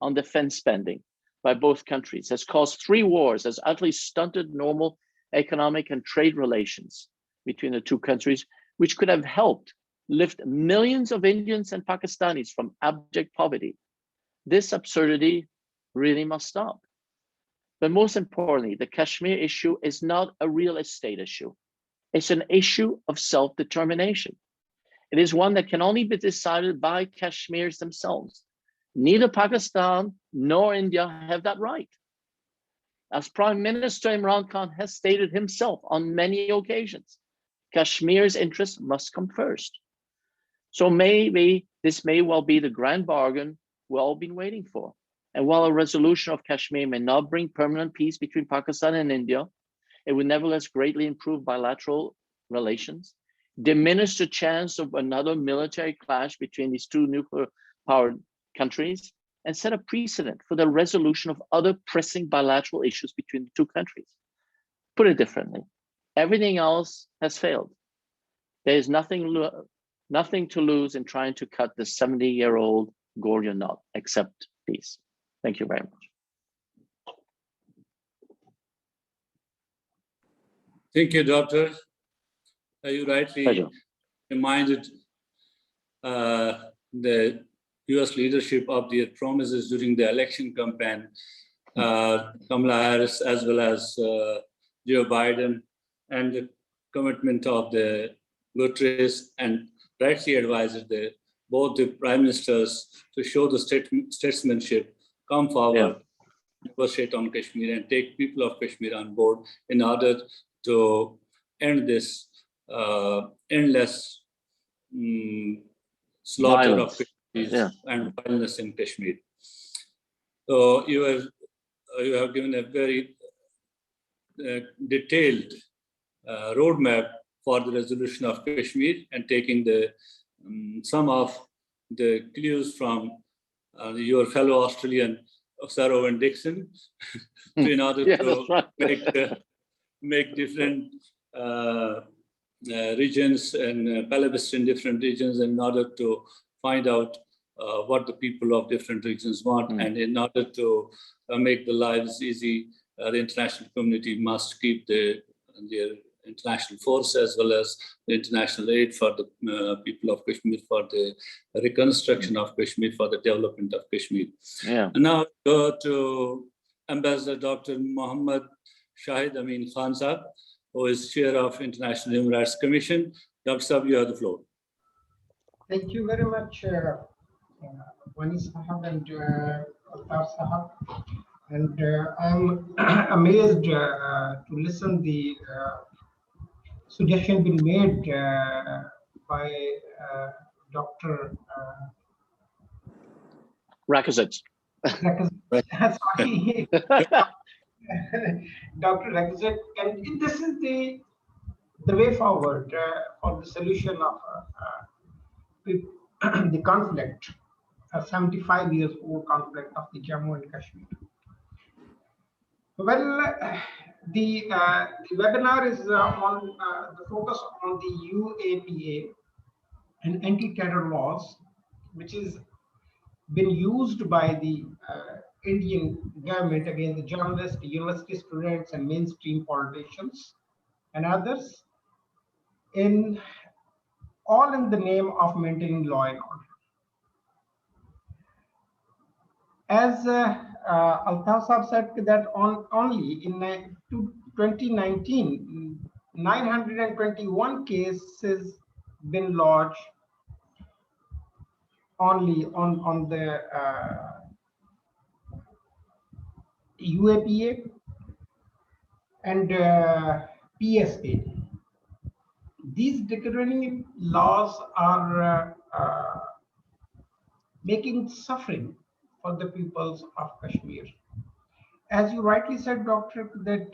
Speaker 4: on defense spending by both countries, has caused 3 wars, has utterly stunted normal economic and trade relations between the 2 countries, which could have helped lift millions of Indians and Pakistanis from abject poverty. This absurdity really must stop. But most importantly, the Kashmir issue is not a real estate issue. It's an issue of self-determination. It is one that can only be decided by Kashmiris themselves. Neither Pakistan nor India have that right. As Prime Minister Imran Khan has stated himself on many occasions, Kashmir's interests must come first. So maybe this may well be the grand bargain we've all been waiting for. And while a resolution of Kashmir may not bring permanent peace between Pakistan and India, it would nevertheless greatly improve bilateral relations, diminish the chance of another military clash between these 2 nuclear-powered countries, and set a precedent for the resolution of other pressing bilateral issues between the 2 countries. Put it differently, everything else has failed. There is nothing nothing to lose in trying to cut the 70-year-old Gordian knot, except peace. Thank you very much.
Speaker 1: Thank you, Doctor. You rightly
Speaker 4: Pleasure.
Speaker 1: reminded the US leadership of their promises during the election campaign. Kamala Harris as well as Joe Biden, and the commitment of the Guterres, and rightly advised both the prime ministers to show the statesmanship, come forward, negotiate on Kashmir and take people of Kashmir on board in order to end this endless slaughter
Speaker 4: Violence.
Speaker 1: of Kashmir and violence in Kashmir. So you have given a very detailed roadmap for the resolution of Kashmir, and taking the some of the clues from your fellow Australian Sarah Owen Dixon in order to make different regions and Palestine different regions in order to find out what the people of different regions want, and in order to make the lives easy, the international community must keep their international force as well as the international aid for the people of Kashmir, for the reconstruction of Kashmir, for the development of Kashmir. And now go to Ambassador Dr. Muhammad Shahid Amin Khan Sahab, who is chair of International Human Rights Commission. Dr. Sahab, you have the floor.
Speaker 5: Thank you very much, Wani Sahab and Altar Sahab. And I'm amazed to listen the suggestion being made by Dr.
Speaker 4: Rakazet.
Speaker 5: Sorry. Dr. Rakazet, and this is the way forward for the solution of the conflict, a 75 years old conflict of the Jammu and Kashmir. Well, the webinar is on the focus on the UAPA and anti-terror laws, which is been used by the Indian government against the journalists, the university students, and mainstream politicians and others, all in the name of maintaining law and order. As Altaf Saab said, that only in 2019, 921 cases been lodged only on the UAPA and PSA. These degrading laws are making suffering for the peoples of Kashmir. As you rightly said, Doctor, that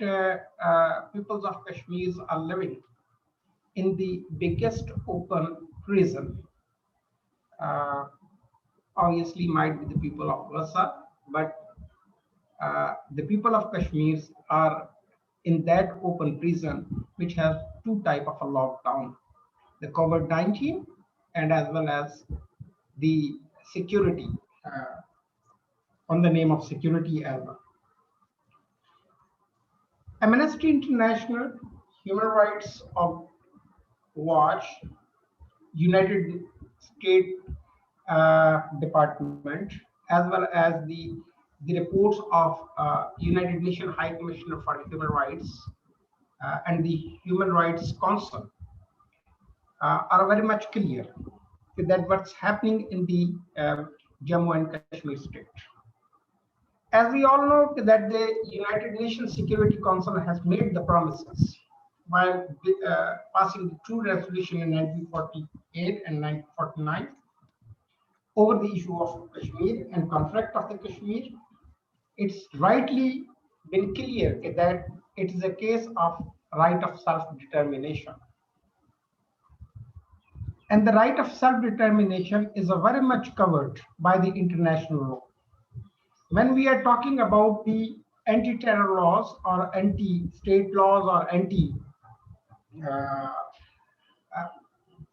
Speaker 5: peoples of Kashmir are living in the biggest open prison. Obviously might be the people of Gaza, but the people of Kashmir are in that open prison, which has two types of a lockdown, the COVID-19 and as well as the security, on the name of security as well. Amnesty International, Human Rights Watch, United States Department, as well as the reports of United Nations High Commissioner for Human Rights and the Human Rights Council are very much clear that what's happening in the Jammu and Kashmir state. As we all know that the United Nations Security Council has made the promises by passing the two resolution in 1948 and 1949 over the issue of Kashmir and conflict of the Kashmir. It's rightly been clear that it is a case of right of self-determination. And the right of self-determination is very much covered by the international law. When we are talking about the anti-terror laws or anti-state laws or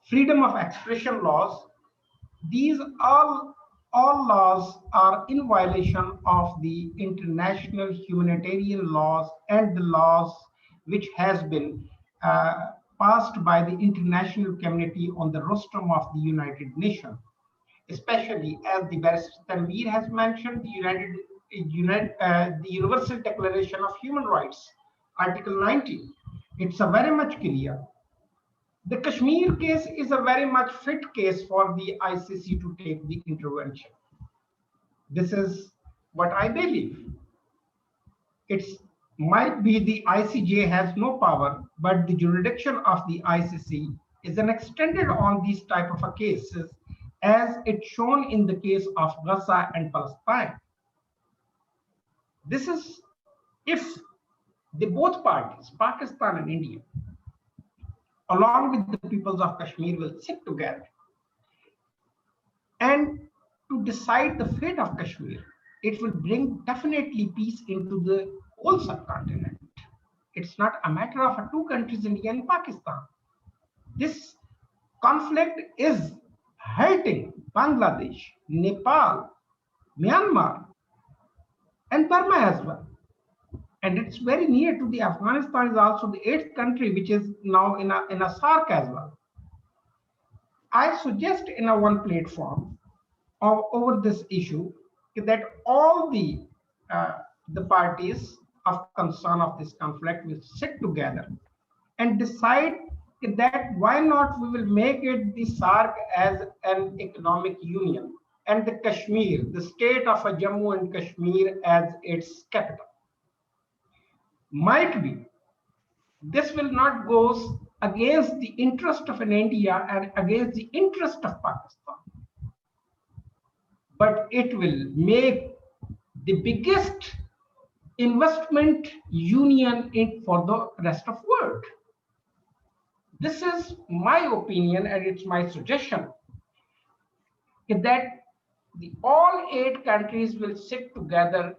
Speaker 5: freedom of expression laws, these all laws are in violation of the international humanitarian laws and the laws which has been passed by the international community on the rostrum of the United Nations, especially as the Barrister Tanveer has mentioned, the Universal Declaration of Human Rights, Article 19. It's a very much clear. The Kashmir case is a very much fit case for the ICC to take the intervention. This is what I believe. It might be the ICJ has no power, but the jurisdiction of the ICC is an extended on these type of cases, as it's shown in the case of Gaza and Palestine. This is if the both parties, Pakistan and India, along with the peoples of Kashmir, will sit together and to decide the fate of Kashmir, it will bring definitely peace into the whole subcontinent. It's not a matter of two countries, India and Pakistan. This conflict is hurting Bangladesh, Nepal, Myanmar, and Burma as well. And it's very near to the Afghanistan is also the 8th country, which is now in a SARC as well. I suggest in a one platform over this issue that all the parties of concern of this conflict will sit together and decide that why not we will make it the SARC as an economic union and the Kashmir, the state of Jammu and Kashmir as its capital. Might be this will not go against the interest of an India and against the interest of Pakistan, but it will make the biggest investment union for the rest of the world. This is my opinion and it's my suggestion that all 8 countries will sit together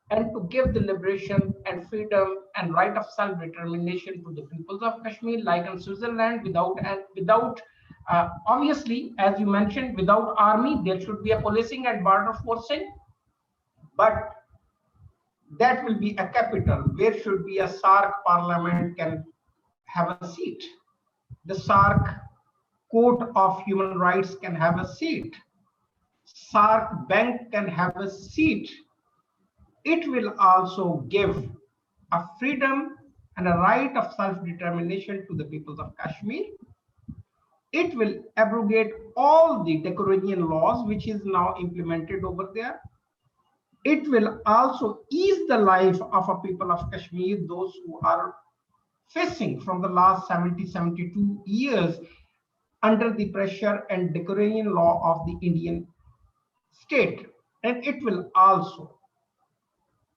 Speaker 5: and to give the liberation and freedom and right of self-determination to the peoples of Kashmir, like in Switzerland, without obviously, as you mentioned, without army, there should be a policing and border forcing, but that will be a capital where should be a SARC parliament can have a seat. The SARC Court of Human Rights can have a seat. SARC Bank can have a seat. It will also give a freedom and a right of self-determination to the peoples of Kashmir. It will abrogate all the Decoranian laws, which is now implemented over there. It will also ease the life of a people of Kashmir, those who are facing from the last 72 years under the pressure and Decoranian law of the Indian state. And it will also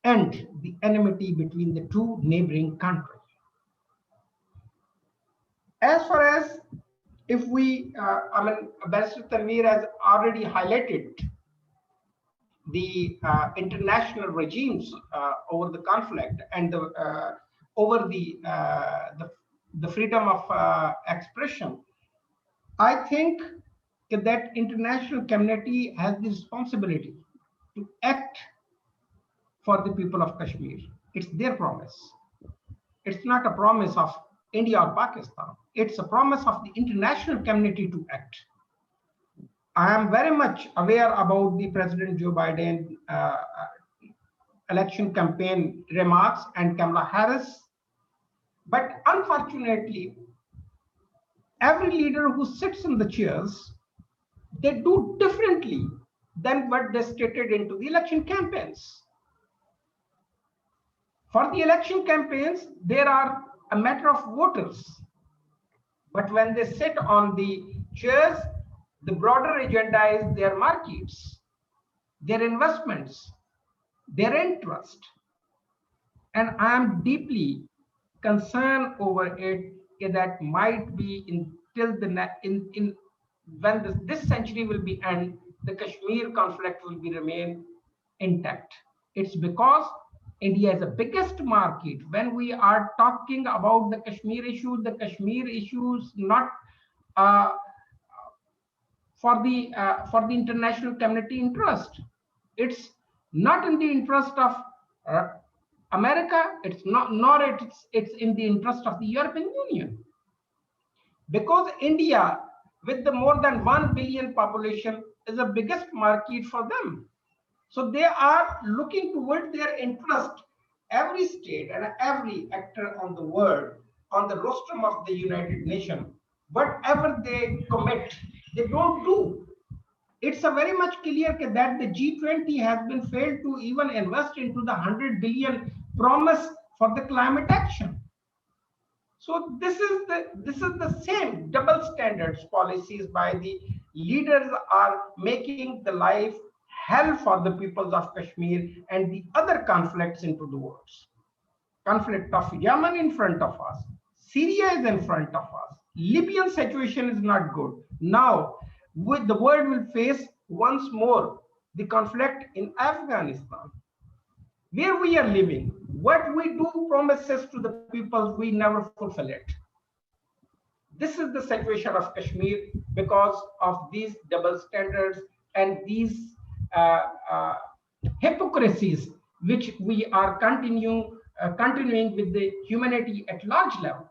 Speaker 5: end the enmity between the two neighboring countries. As far as if we, Barrister Tanveer has already highlighted the international regimes over the conflict and over the freedom of expression. I think that international community has the responsibility to act for the people of Kashmir. It's their promise. It's not a promise of India or Pakistan. It's a promise of the international community to act. I am very much aware about the President Joe Biden election campaign remarks and Kamala Harris, but unfortunately, every leader who sits in the chairs, they do differently than what they stated into the election campaigns. For the election campaigns, there are a matter of voters. But when they sit on the chairs, the broader agenda is their markets, their investments, their interest. And I am deeply concerned over it that might be when this century will be end, the Kashmir conflict will be remain intact. It's because India is the biggest market. When we are talking about the Kashmir issue is not for the international community interest. It's not in the interest of America. It's not, nor it's in the interest of the European Union, because India, with the more than 1 billion population, is the biggest market for them. So they are looking toward their interest. Every state and every actor on the world, on the rostrum of the United Nations, whatever they commit, they don't do. It's a very much clear that the G20 has been failed to even invest into the 100 billion promise for the climate action. So this is the same double standards policies by the leaders are making the life hell for the peoples of Kashmir and the other conflicts into the world. Conflict of Yemen in front of us, Syria is in front of us, Libyan situation is not good. Now, the world will face once more the conflict in Afghanistan, where we are living. What we do promises to the people, we never fulfill it. This is the situation of Kashmir because of these double standards and these hypocrisies, which we are continuing with the humanity at large level.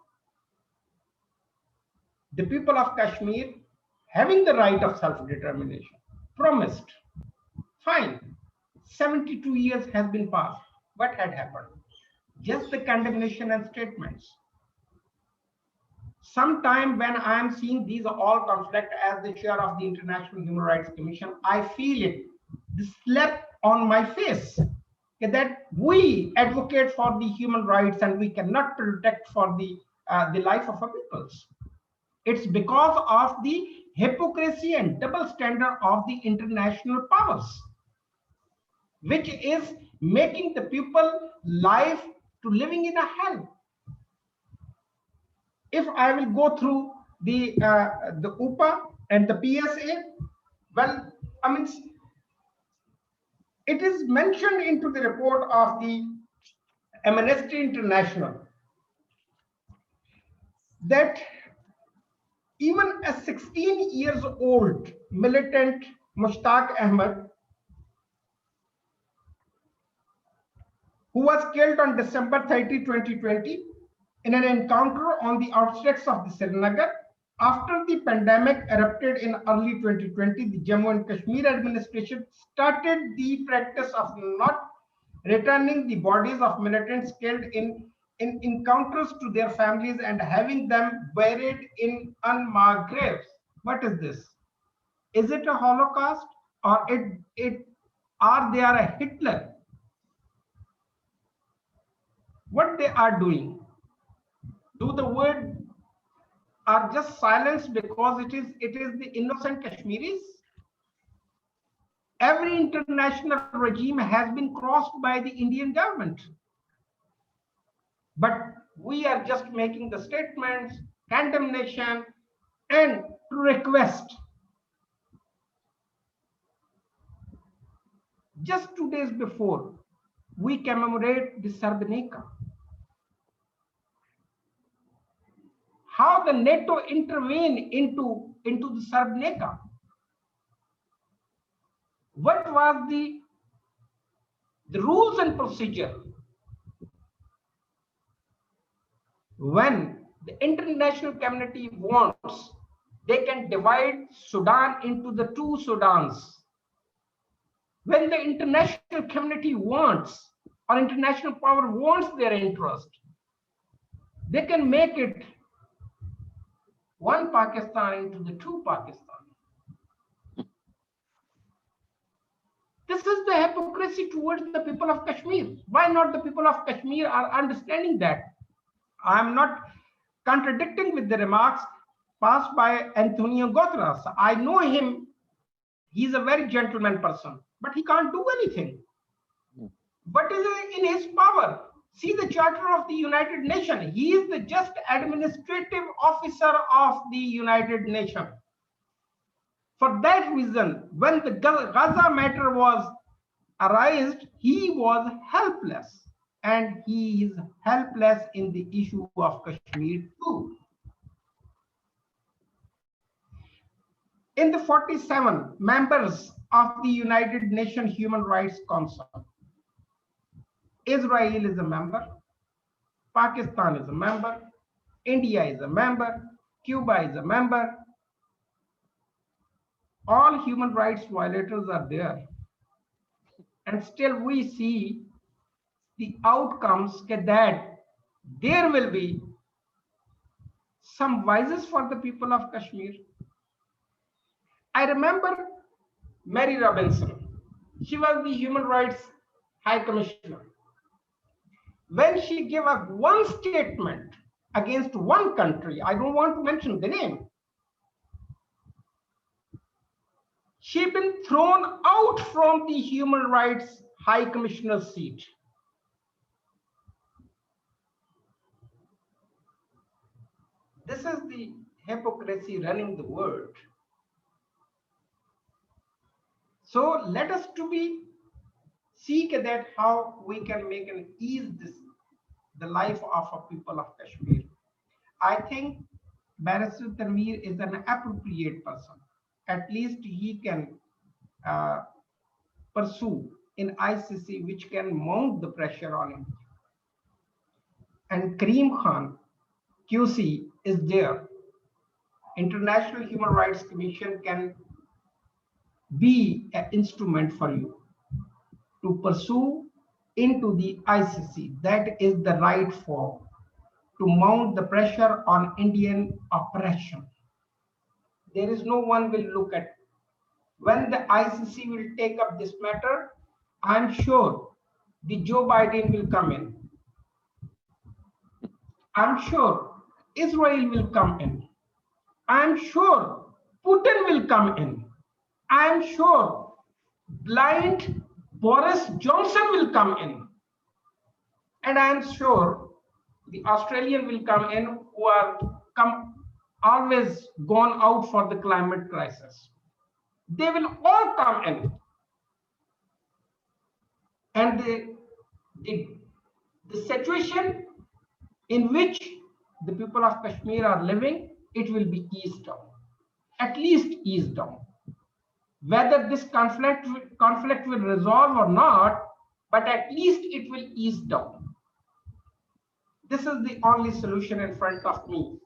Speaker 5: The people of Kashmir, having the right of self-determination, promised. Fine, 72 years has been passed. What had happened? Just the condemnation and statements. Sometime when I am seeing these all conflict as the chair of the International Human Rights Commission, I feel it, the slap on my face, that we advocate for the human rights and we cannot protect for the life of our peoples. It's because of the hypocrisy and double standard of the international powers, which is making the people life to living in a hell. If I will go through the UPA and the PSA, well, I mean, it is mentioned into the report of the Amnesty International that even a 16 years old militant Mushtaq Ahmed, who was killed on December 30, 2020, in an encounter on the outskirts of the Srinagar. After the pandemic erupted in early 2020, the Jammu and Kashmir administration started the practice of not returning the bodies of militants killed in encounters to their families and having them buried in unmarked graves. What is this? Is it a Holocaust, or are they a Hitler? What they are doing? Do the word are just silenced because it is the innocent Kashmiris? Every international regime has been crossed by the Indian government. But we are just making the statements, condemnation, and to request. Just 2 days before, we commemorate the Srebrenica. How the NATO intervened into the Srebrenica. What was the rules and procedure when the international community wants, they can divide Sudan into the two Sudans. When the international community wants, or international power wants their interest, they can make it one Pakistan into the two Pakistan. This is the hypocrisy towards the people of Kashmir. Why not the people of Kashmir are understanding that? I'm not contradicting with the remarks passed by Antonio Guterres. I know him. He's a very gentleman person, but he can't do anything. What is in his power? See the Charter of the United Nations. He is the just administrative officer of the United Nations. For that reason, when the Gaza matter was arised, he was helpless. And he is helpless in the issue of Kashmir too. In the 47 members of the United Nations Human Rights Council, Israel is a member, Pakistan is a member, India is a member, Cuba is a member. All human rights violators are there. And still we see the outcomes that there will be some vices for the people of Kashmir. I remember Mary Robinson. She was the Human Rights High Commissioner. When she gave a one statement against one country, I don't want to mention the name, she'd been thrown out from the Human Rights High Commissioner's seat. This is the hypocrisy running the world. So let us to be seek that how we can make and ease the life of a people of Kashmir. I think Barrister Tanveer is an appropriate person. At least he can pursue in ICC, which can mount the pressure on him. And Karim Khan, QC, is there. International Human Rights Commission can be an instrument for you to pursue into the ICC. That is the right form to mount the pressure on Indian oppression. There is no one will look at. When the ICC will take up this matter, I'm sure the Joe Biden will come in. I'm sure Israel will come in. I'm sure Putin will come in. I'm sure blind Boris Johnson will come in. And I'm sure the Australian will come in, who are always gone out for the climate crisis. They will all come in. And the situation in which the people of Kashmir are living, it will be eased down, at least eased down. Whether this conflict will resolve or not, but at least it will ease down. This is the only solution in front of me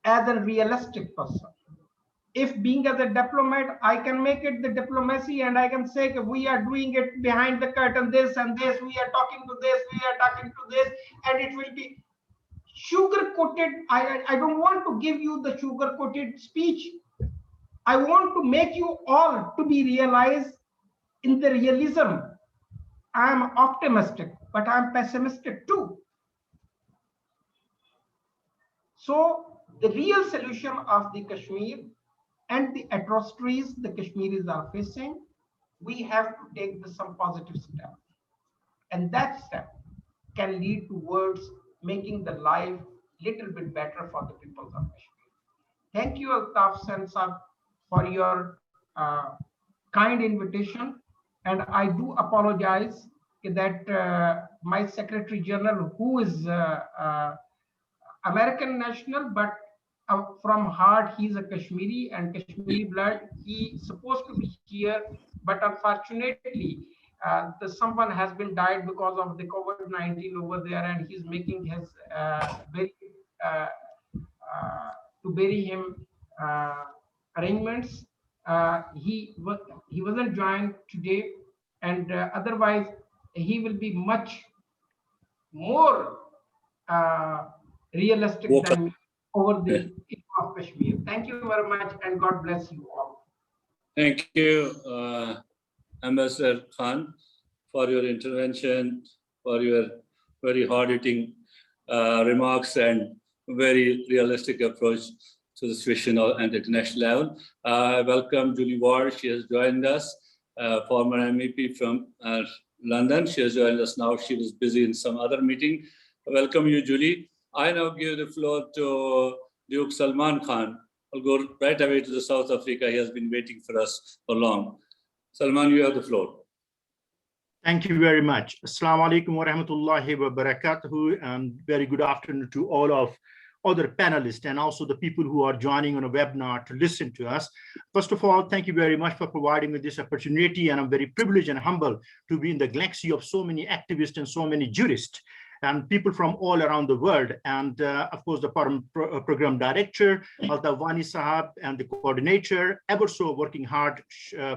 Speaker 5: as a realistic person. If being as a diplomat, I can make it the diplomacy and I can say we are doing it behind the curtain, this and this, we are talking to this, we are talking to this, and it will be sugar-coated. I don't want to give you the sugar-coated speech. I want to make you all to be realized in the realism. I am optimistic, but I am pessimistic too. So the real solution of the Kashmir and the atrocities the Kashmiris are facing, we have to take some positive step. And that step can lead towards making the life little bit better for the people of Kashmir. Thank you, Altaf Sensab, for your kind invitation. And I do apologize that my Secretary General, who is American national, but from heart, he's a Kashmiri and Kashmiri blood. He's supposed to be here, but unfortunately, someone has been died because of the COVID-19 over there, and he's making his to bury him arrangements. He wasn't joined today, and otherwise he will be much more realistic than me over the issue of Kashmir. Thank you very much, and God bless you all.
Speaker 1: Thank you, Ambassador Khan, for your intervention, for your very hard-hitting remarks and very realistic approach to the situation at the international level. Welcome Julie Ward. She has joined us, former MEP from London. She has joined us now. She was busy in some other meeting. Welcome you, Julie. I now give the floor to Duke Salman Khan. I'll go right away to the South Africa. He has been waiting for us for long. Salman, you have the floor.
Speaker 6: Thank you very much. Assalamu alaikum wa rahmatullahi wa barakatuhu, and very good afternoon to all of other panelists and also the people who are joining on a webinar to listen to us. First of all, thank you very much for providing me this opportunity, and I'm very privileged and humbled to be in the galaxy of so many activists and so many jurists and people from all around the world. And of course, the program director, Altavani Sahab, and the coordinator, ever so working hard,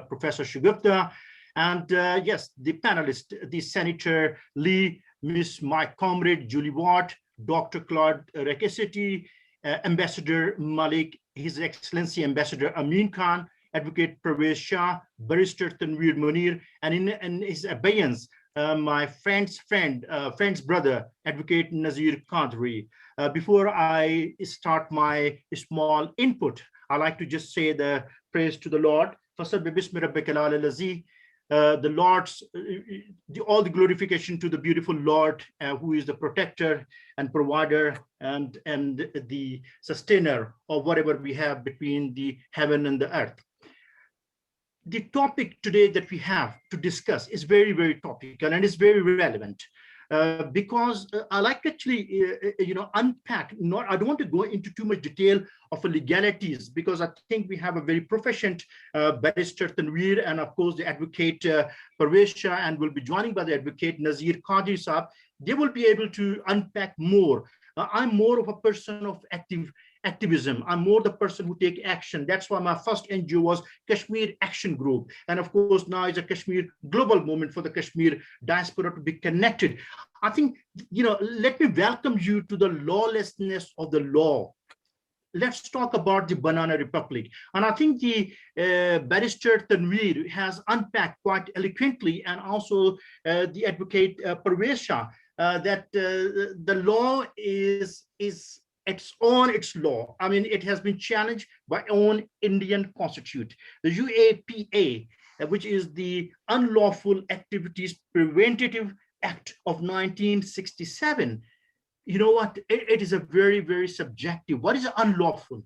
Speaker 6: Professor Shugupta, and yes, the panelists, the Senator Lee, Miss my comrade Julie Watt, Dr. Claude Rekesiti, Ambassador Malik, His Excellency Ambassador Amin Khan, Advocate Pervez Shah, Barrister Tanveer Munir, and in his abeyance, my friend's brother, Advocate Nazir Qadri. Before I start my small input, I like to just say the praise to the Lord. The Lord's, all the glorification to the beautiful Lord, who is the protector and provider and the sustainer of whatever we have between the heaven and the earth. The topic today that we have to discuss is very, very topical and is very relevant because I like to actually, unpack. I don't want to go into too much detail of legalities because I think we have a very proficient barrister Tanveer and of course the advocate Pervez Shah, and will be joining by the advocate Nazir Qadri Saab. They will be able to unpack more. I'm more of a person of activism. I'm more the person who take action. That's why my first NGO was Kashmir Action Group. And of course, now it's a Kashmir global movement for the Kashmir diaspora to be connected. I think, let me welcome you to the lawlessness of the law. Let's talk about the Banana Republic. And I think the barrister Tanveer has unpacked quite eloquently, and also the advocate Pervez Shah, that the law is its law. I mean, it has been challenged by own Indian constitution, the UAPA, which is the Unlawful Activities Preventative Act of 1967. You know what? It is a very, very subjective. What is unlawful?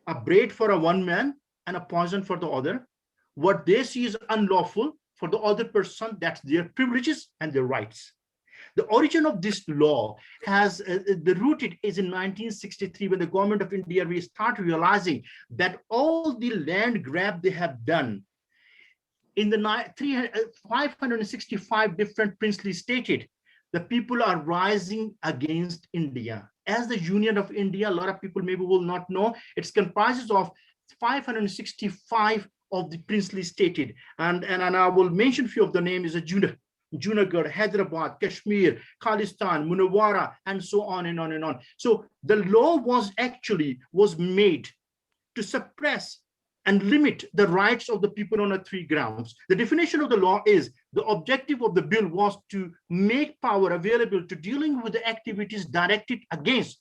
Speaker 6: A bread for a one man and a poison for the other. What they see is unlawful for the other person, that's their privileges and their rights. The origin of this law has the rooted is in 1963, when the government of India started realizing that all the land grab they have done in the 565 different princely states, the people are rising against India. As the Union of India, a lot of people maybe will not know, it comprises of 565 of the princely states, and I will mention a few of the names. Is Junagadh, Hyderabad, Kashmir, Khalistan, Munawwara, and so on and on and on. So the law was made to suppress and limit the rights of the people on 3 grounds. The definition of the law is the objective of the bill was to make power available to dealing with the activities directed against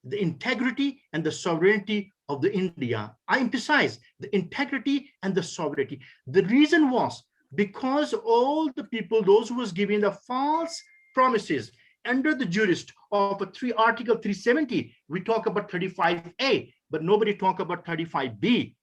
Speaker 6: the integrity and the sovereignty of the India. I emphasize the integrity and the sovereignty. The reason was because all the people, those who was giving the false promises under the jurist of Article 370, we talk about 35A, but nobody talk about 35B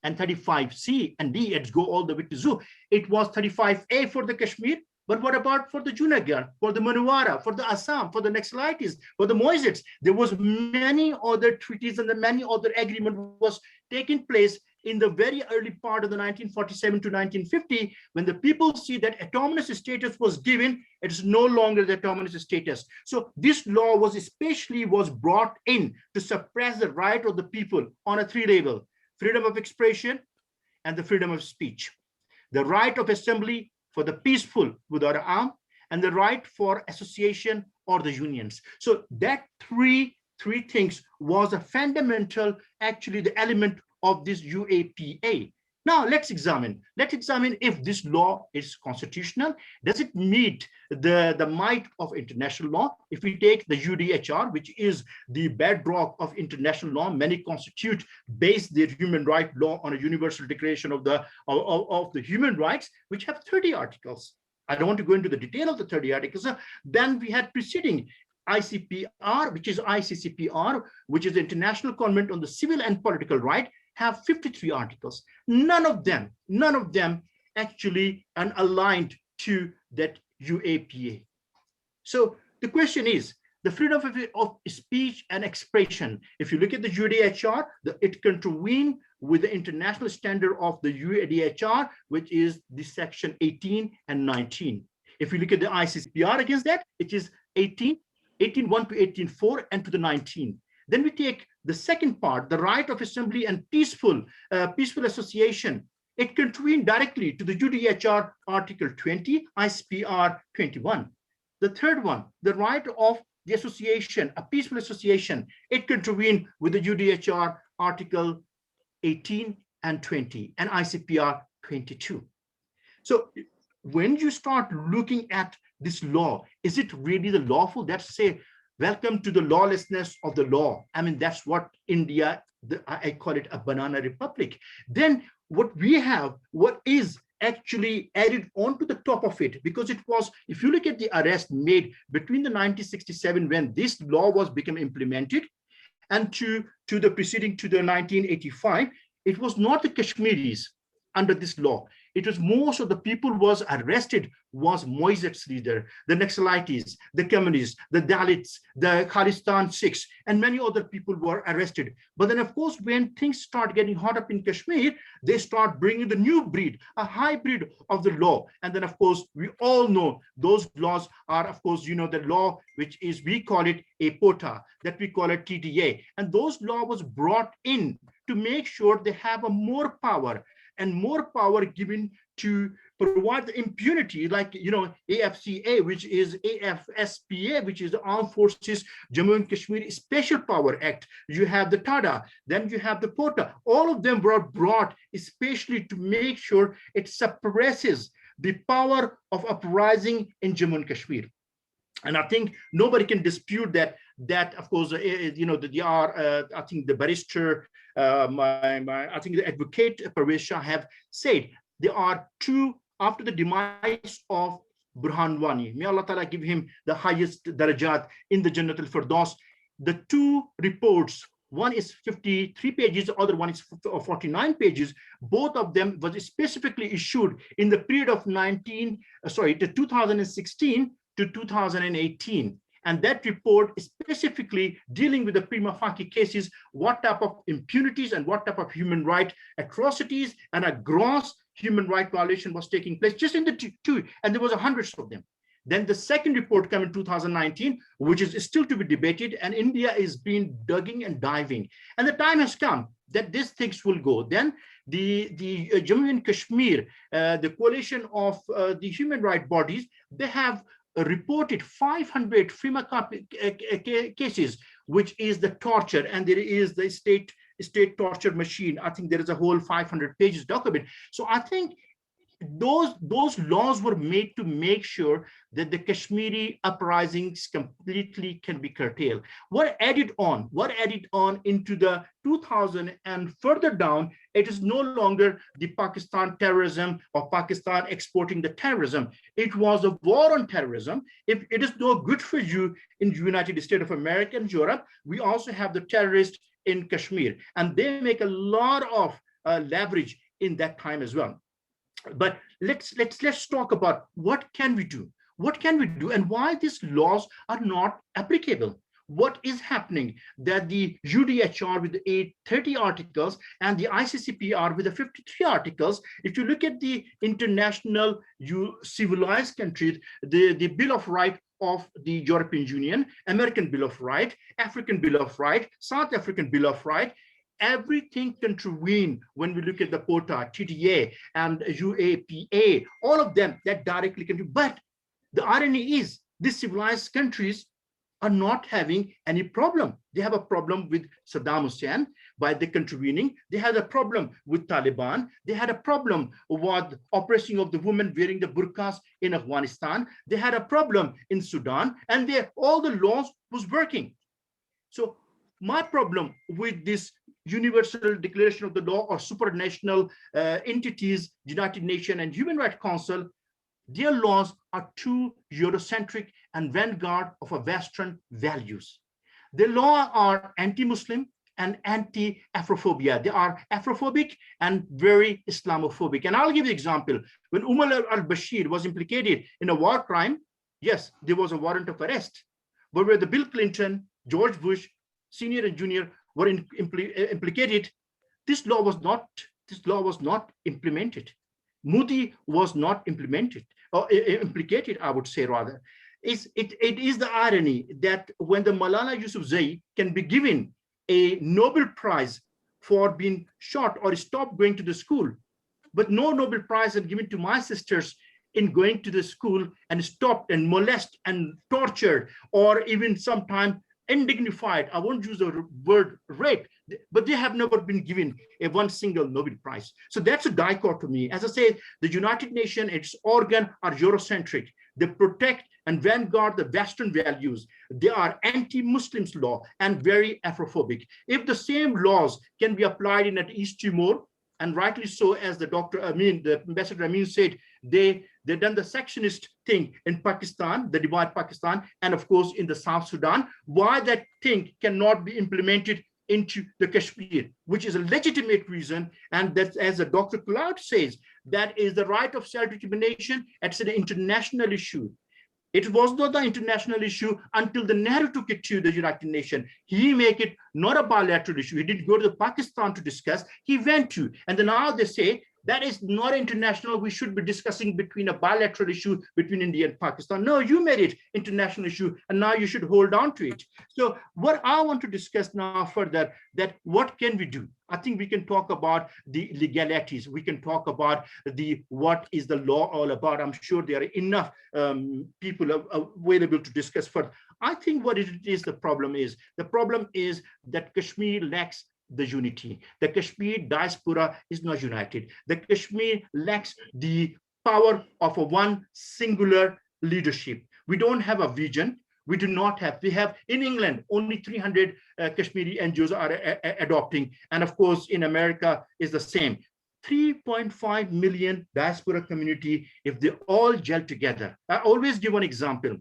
Speaker 6: and 35C and D. Let's go all the way to Zoo. It was 35A for the Kashmir, but what about for the Junagadh, for the Munawwara, for the Assam, for the Naxalites, for the Moisettes? There was many other treaties and the many other agreement was taking place in the very early part of the 1947 to 1950, when the people see that autonomous status was given, it is no longer the autonomous status. So this law was brought in to suppress the right of the people on 3 levels: freedom of expression and the freedom of speech, the right of assembly for the peaceful without arm, and the right for association or the unions. So that three things was a fundamental, actually the element of this UAPA. Now let's examine if this law is constitutional. Does it meet the might of international law? If we take the UDHR, which is the bedrock of international law, many constitute base their human right law on a universal declaration of the human rights, which have 30 articles. I don't want to go into the detail of the 30 articles. Then we had preceding ICPR, which is ICCPR, which is the International Covenant on the Civil and Political Right, have 53 articles. None of them actually aligned to that UAPA. So the question is, the freedom of speech and expression. If you look at the UDHR, it contravenes with the international standard of the UDHR, which is the section 18 and 19. If you look at the ICCPR against that, it is 18, 18.1 to 18.4 and to the 19. Then we take the second part, the right of assembly and peaceful association. It contravenes directly to the UDHR Article 20, ICCPR 21. The third one, the right of the association, a peaceful association, it contravenes with the UDHR Article 18 and 20 and ICCPR 22. So when you start looking at this law, is it really the lawful? That's say, welcome to the lawlessness of the law. I mean, that's what India, I call it a banana republic. Then what we have, what is actually added onto the top of it, because it was, if you look at the arrest made between the 1967 when this law was become implemented and to the preceding to the 1985, it was not the Kashmiris under this law. It was most of the people was arrested was Moiset's leader, the Naxalites, the communists, the Dalits, the Khalistan Sikhs, and many other people were arrested. But then, of course, when things start getting hot up in Kashmir, they start bringing the new breed, a hybrid of the law. And then, of course, we all know those laws are, of course, you know, the law, which is, we call it a POTA, that we call it TDA. And those law was brought in to make sure they have a more power and more power given to provide the impunity, like, you know, AFCA, which is AFSPA, which is the Armed Forces Jammu and Kashmir Special Power Act. You have the TADA, then you have the POTA. All of them were brought especially to make sure it suppresses the power of uprising in Jammu and Kashmir. And I think nobody can dispute that, of course, you know, they are, I think the barrister, I think the advocate Parvez Shah have said there are two, after the demise of Burhan Wani, may Allah Ta'ala give him the highest darajat in the Jannat al-Firdaus, the two reports, one is 53 pages, the other one is 49 pages. Both of them was specifically issued in the period of 2016 to 2018. And that report is specifically dealing with the prima facie cases, what type of impunities and what type of human right atrocities and a gross human right violation was taking place just in the two, and there was hundreds of them. Then the second report came in 2019, which is still to be debated, and India is being digging and diving. And the time has come that these things will go. Then the Jammu and Kashmir, the coalition of the human rights bodies, they have reported 500 FEMA cases, which is the torture, and there is the state torture machine. I think there is a whole 500 pages document. So I think those laws were made to make sure that the Kashmiri uprisings completely can be curtailed. What added on into the 2000 and further down, it is no longer the Pakistan terrorism or Pakistan exporting the terrorism. It was a war on terrorism. If it is no good for you in the United States of America and Europe, we also have the terrorists in Kashmir, and they make a lot of leverage in that time as well. But let's talk about what can we do? What can we do and why these laws are not applicable? What is happening that the UDHR with the 830 articles and the ICCPR with the 53 articles, if you look at the international civilized countries, the Bill of Rights of the European Union, American Bill of Rights, African Bill of Rights, South African Bill of Rights, everything contravene when we look at the POTA, TDA, and UAPA, all of them that directly contravene. But the irony is these civilized countries are not having any problem. They have a problem with Saddam Hussein by the contravening. They had a problem with Taliban. They had a problem with oppressing of the women wearing the burqas in Afghanistan. They had a problem in Sudan, and all the laws was working. So my problem with this Universal Declaration of the Law or supranational entities, United Nations and Human Rights Council, their laws are too Eurocentric and vanguard of a Western values. The law are anti-Muslim and anti-Afrophobia. They are Afrophobic and very Islamophobic. And I'll give you an example. When Umar al-Bashir was implicated in a war crime, yes, there was a warrant of arrest. where the Bill Clinton, George Bush, senior and junior were implicated, this law was not implemented. Modi was not implemented or implicated, I would say rather. It is the irony that when the Malala Yousafzai can be given a Nobel Prize for being shot or stopped going to the school, but no Nobel Prize is given to my sisters in going to the school and stopped and molested and tortured, or even sometimes undignified. I won't use the word rape, but they have never been given a one single Nobel Prize. So that's a dichotomy. As I say, the United Nations, its organ are Eurocentric. They protect and vanguard the Western values. They are anti-Muslims law and very Afrophobic. If the same laws can be applied in at East Timor, and rightly so, as the Ambassador Amin said, they've done the sectionist thing in Pakistan, the divide Pakistan, and of course in the South Sudan. Why that thing cannot be implemented into the Kashmir, which is a legitimate reason, and that, as Dr. Cloud says, that is the right of self-determination. It's an international issue. It was not the international issue until the Nehru took it to the United Nations. He made it not a bilateral issue. He didn't go to Pakistan to discuss. He went to, and then now they say that is not international. We should be discussing between a bilateral issue between India and Pakistan. No, you made it international issue, and now you should hold on to it. So what I want to discuss now further, that what can we do? I think we can talk about the legalities. We can talk about what is the law all about. I'm sure there are enough people available to discuss further. I think what it is, the problem is that Kashmir lacks the unity. The Kashmir diaspora is not united. The Kashmir lacks the power of a one singular leadership. We don't have a vision. We do not have. We have in England only 300 Kashmiri NGOs are adopting, and of course in America is the same. 3.5 million diaspora community, if they all gel together. I always give one example.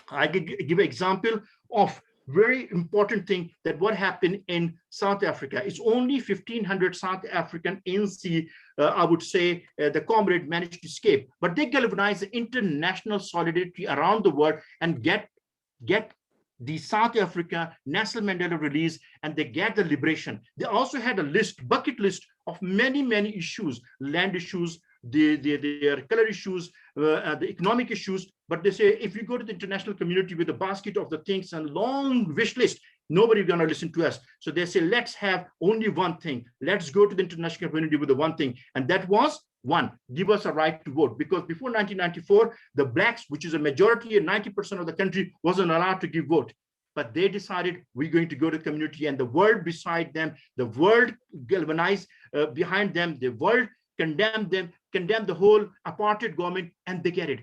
Speaker 6: I give an example of very important thing, that what happened in South Africa. It's only 1,500 South African ANC, I would say, the comrade managed to escape, but they galvanized the international solidarity around the world and get the South Africa Nelson Mandela release, and they get the liberation. They also had a bucket list of many issues, land issues, their color issues, the economic issues. But they say, if you go to the international community with a basket of the things and long wish list, nobody's going to listen to us. So they say, let's have only one thing. Let's go to the international community with the one thing. And that was one, give us a right to vote. Because before 1994, the blacks, which is a majority and 90% of the country, wasn't allowed to give vote. But they decided, we're going to go to community, and the world beside them, the world galvanized behind them, the world condemned them, condemned the whole apartheid government, and they get it.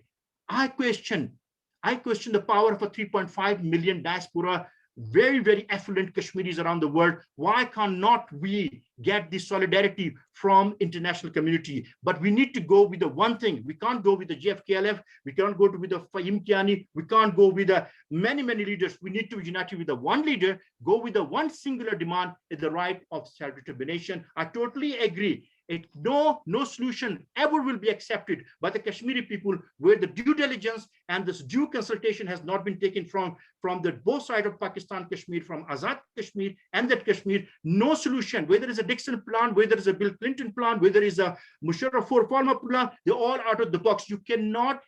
Speaker 6: I question the power of a 3.5 million diaspora, very affluent Kashmiris around the world. Why cannot we get this solidarity from international community? But we need to go with the one thing. We can't go with the JFKLF. We can't go with the Fahim Kiani. We can't go with the many leaders. We need to be united with the one leader, go with the one singular demand, is the right of self-determination. I totally agree. No solution ever will be accepted by the Kashmiri people where the due diligence and this due consultation has not been taken from the both sides of Pakistan, Kashmir, from Azad Kashmir and that Kashmir. No solution, whether it's a Dixon plan, whether it's a Bill Clinton plan, whether it's a Musharraf Farmer plan, they're all out of the box. You cannot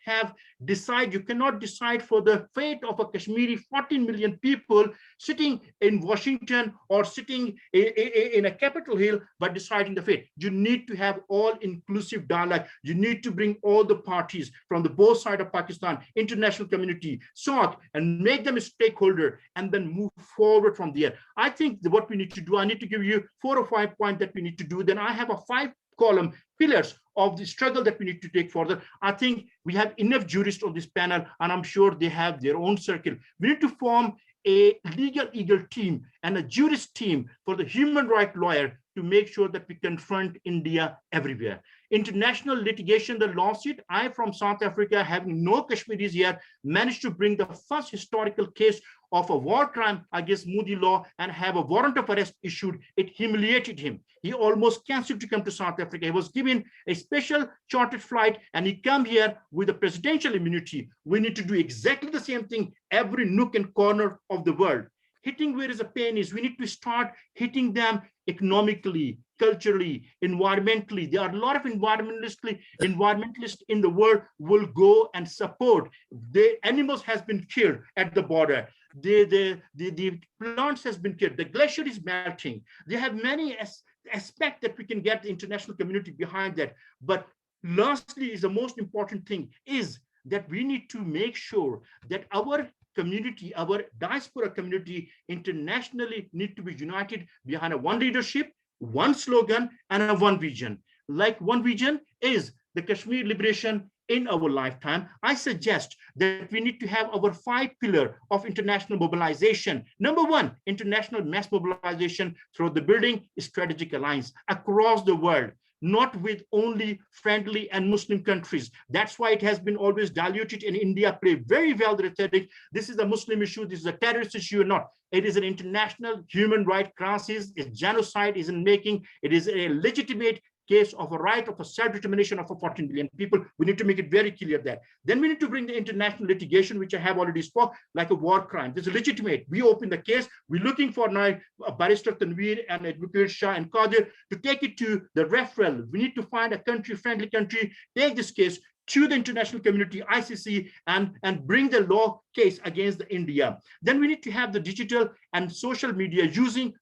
Speaker 6: decide for the fate of a Kashmiri 14 million people sitting in Washington or sitting in a Capitol Hill by deciding the fate. You need to have all-inclusive dialogue. You need to bring all the parties from the both sides of Pakistan, international community, South, and make them a stakeholder, and then move forward from there. I think what we need to do, I need to give you 4 or 5 points that we need to do. Then I have a 5-column pillars of the struggle that we need to take further. I think we have enough jurists on this panel, and I'm sure they have their own circle. We need to form a legal eagle team and a jurist team for the human rights lawyer to make sure that we confront India everywhere. International litigation, the lawsuit, I from South Africa, having no Kashmiris here, managed to bring the first historical case of a war crime against Modi law and have a warrant of arrest issued. It humiliated him. He almost canceled to come to South Africa. He was given a special chartered flight and he come here with a presidential immunity. We need to do exactly the same thing every nook and corner of the world. Hitting where is a pain is. We need to start hitting them economically, culturally, environmentally. There are a lot of environmentalists in the world will go and support. The animals has been killed at the border. The plants has been killed. The glacier is melting. They have many aspects that we can get the international community behind that. But lastly, is the most important thing is that we need to make sure that our community, our diaspora community internationally need to be united behind a one leadership, one slogan, and a one vision. Like one vision is the Kashmir liberation in our lifetime. I suggest that we need to have our 5 pillars of international mobilization. Number 1, international mass mobilization through the building strategic alliance across the world, not with only friendly and Muslim countries. That's why it has been always diluted, and India play very well the rhetoric. This is a Muslim issue, this is a terrorist issue or not. It is an international human rights crisis. It's genocide is in making. It is a legitimate case of a right of a self-determination of a 14 billion people. We need to make it very clear that. Then we need to bring the international litigation, which I have already spoke, like a war crime. This is legitimate. We open the case. We're looking for now Barrister Tanveer and Advocate Shah and Qadir to take it to the referral. We need to find a country, friendly country, take this case to the international community, ICC, and bring the law case against India. Then we need to have the digital and social media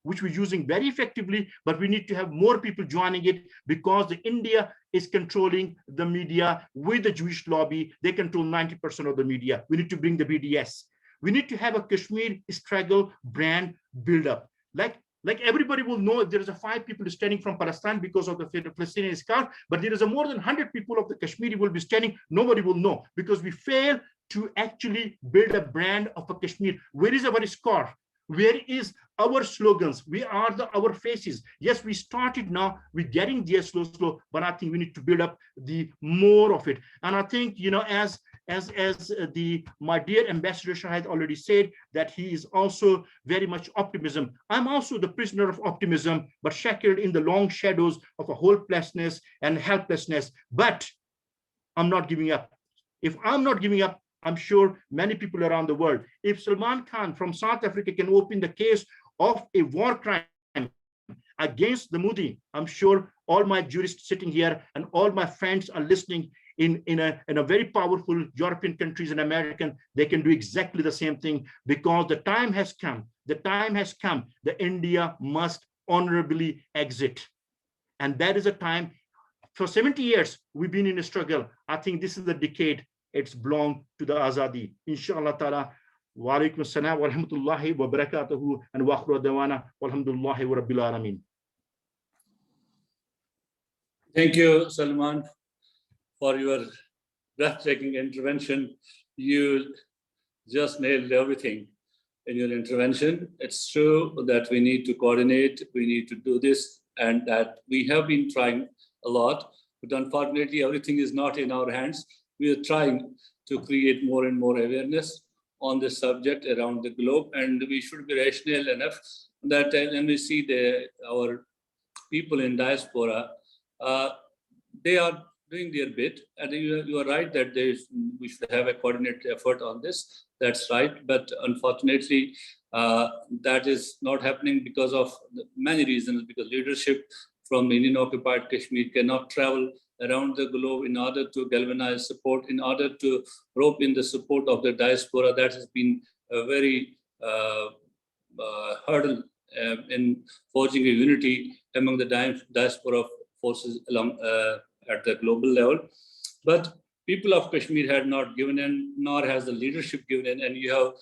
Speaker 6: which we're using very effectively, but we need to have more people joining it because India is controlling the media with the Jewish lobby. They control 90% of the media. We need to bring the BDS. We need to have a Kashmir struggle brand build up. Like everybody will know if there is a 5 people standing from Palestine because of the Palestinian scarf, but there is a more than 100 people of the Kashmiri will be standing. Nobody will know because we fail to actually build a brand of a Kashmir. Where is our scarf? Where is our slogans? We are our faces. Yes, we started now. We're getting there slow, but I think we need to build up the more of it. And I think, as my dear Ambassador Shahid already said, that he is also very much optimism. I'm also the prisoner of optimism, but shackled in the long shadows of a hopelessness and helplessness. But I'm not giving up. If I'm not giving up, I'm sure many people around the world. If Salman Khan from South Africa can open the case of a war crime against the Modi, I'm sure all my jurists sitting here and all my friends are listening in a very powerful European countries and American, they can do exactly the same thing because the time has come. The time has come that India must honorably exit. And that is a time. For 70 years, we've been in a struggle. I think this is the decade it's belonged to the Azadi. Inshallah ta'ala. Wa alaikum assalam wa rahmatullahi wa barakatuhu and wa akhru dawana walhamdulillahi wa rabbil alameen.
Speaker 1: Thank you, Salman, for your breathtaking intervention. You just nailed everything in your intervention. It's true that we need to coordinate, we need to do this, and that we have been trying a lot, but unfortunately, everything is not in our hands. We are trying to create more and more awareness on this subject around the globe, and we should be rational enough that when we see our people in diaspora, they are doing their bit, and you are right that we should have a coordinated effort on this. That's right, but unfortunately, that is not happening because of many reasons. Because leadership from Indian occupied Kashmir cannot travel around the globe in order to galvanize support, in order to rope in the support of the diaspora. That has been a very hurdle in forging a unity among the diaspora forces along at the global level. But people of Kashmir had not given in, nor has the leadership given in. And you have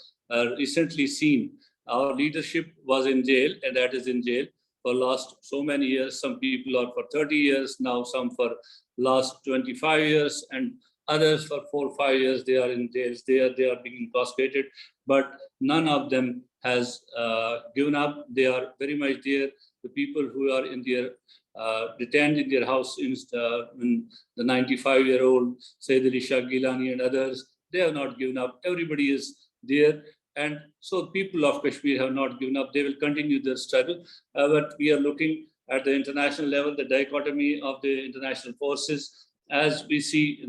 Speaker 1: recently seen our leadership was in jail, and that is in jail for last so many years. Some people are for 30 years now, some for last 25 years, and others for 4 or 5 years. They are in jails. They are being incarcerated, but none of them has given up. They are very much there. The people who are in their detained in their house, in the 95-year-old Sayyid Ali Shah Gilani and others, they have not given up. Everybody is there, And so people of Kashmir have not given up. They will continue their struggle. But we are looking at the international level, the dichotomy of the international forces. As we see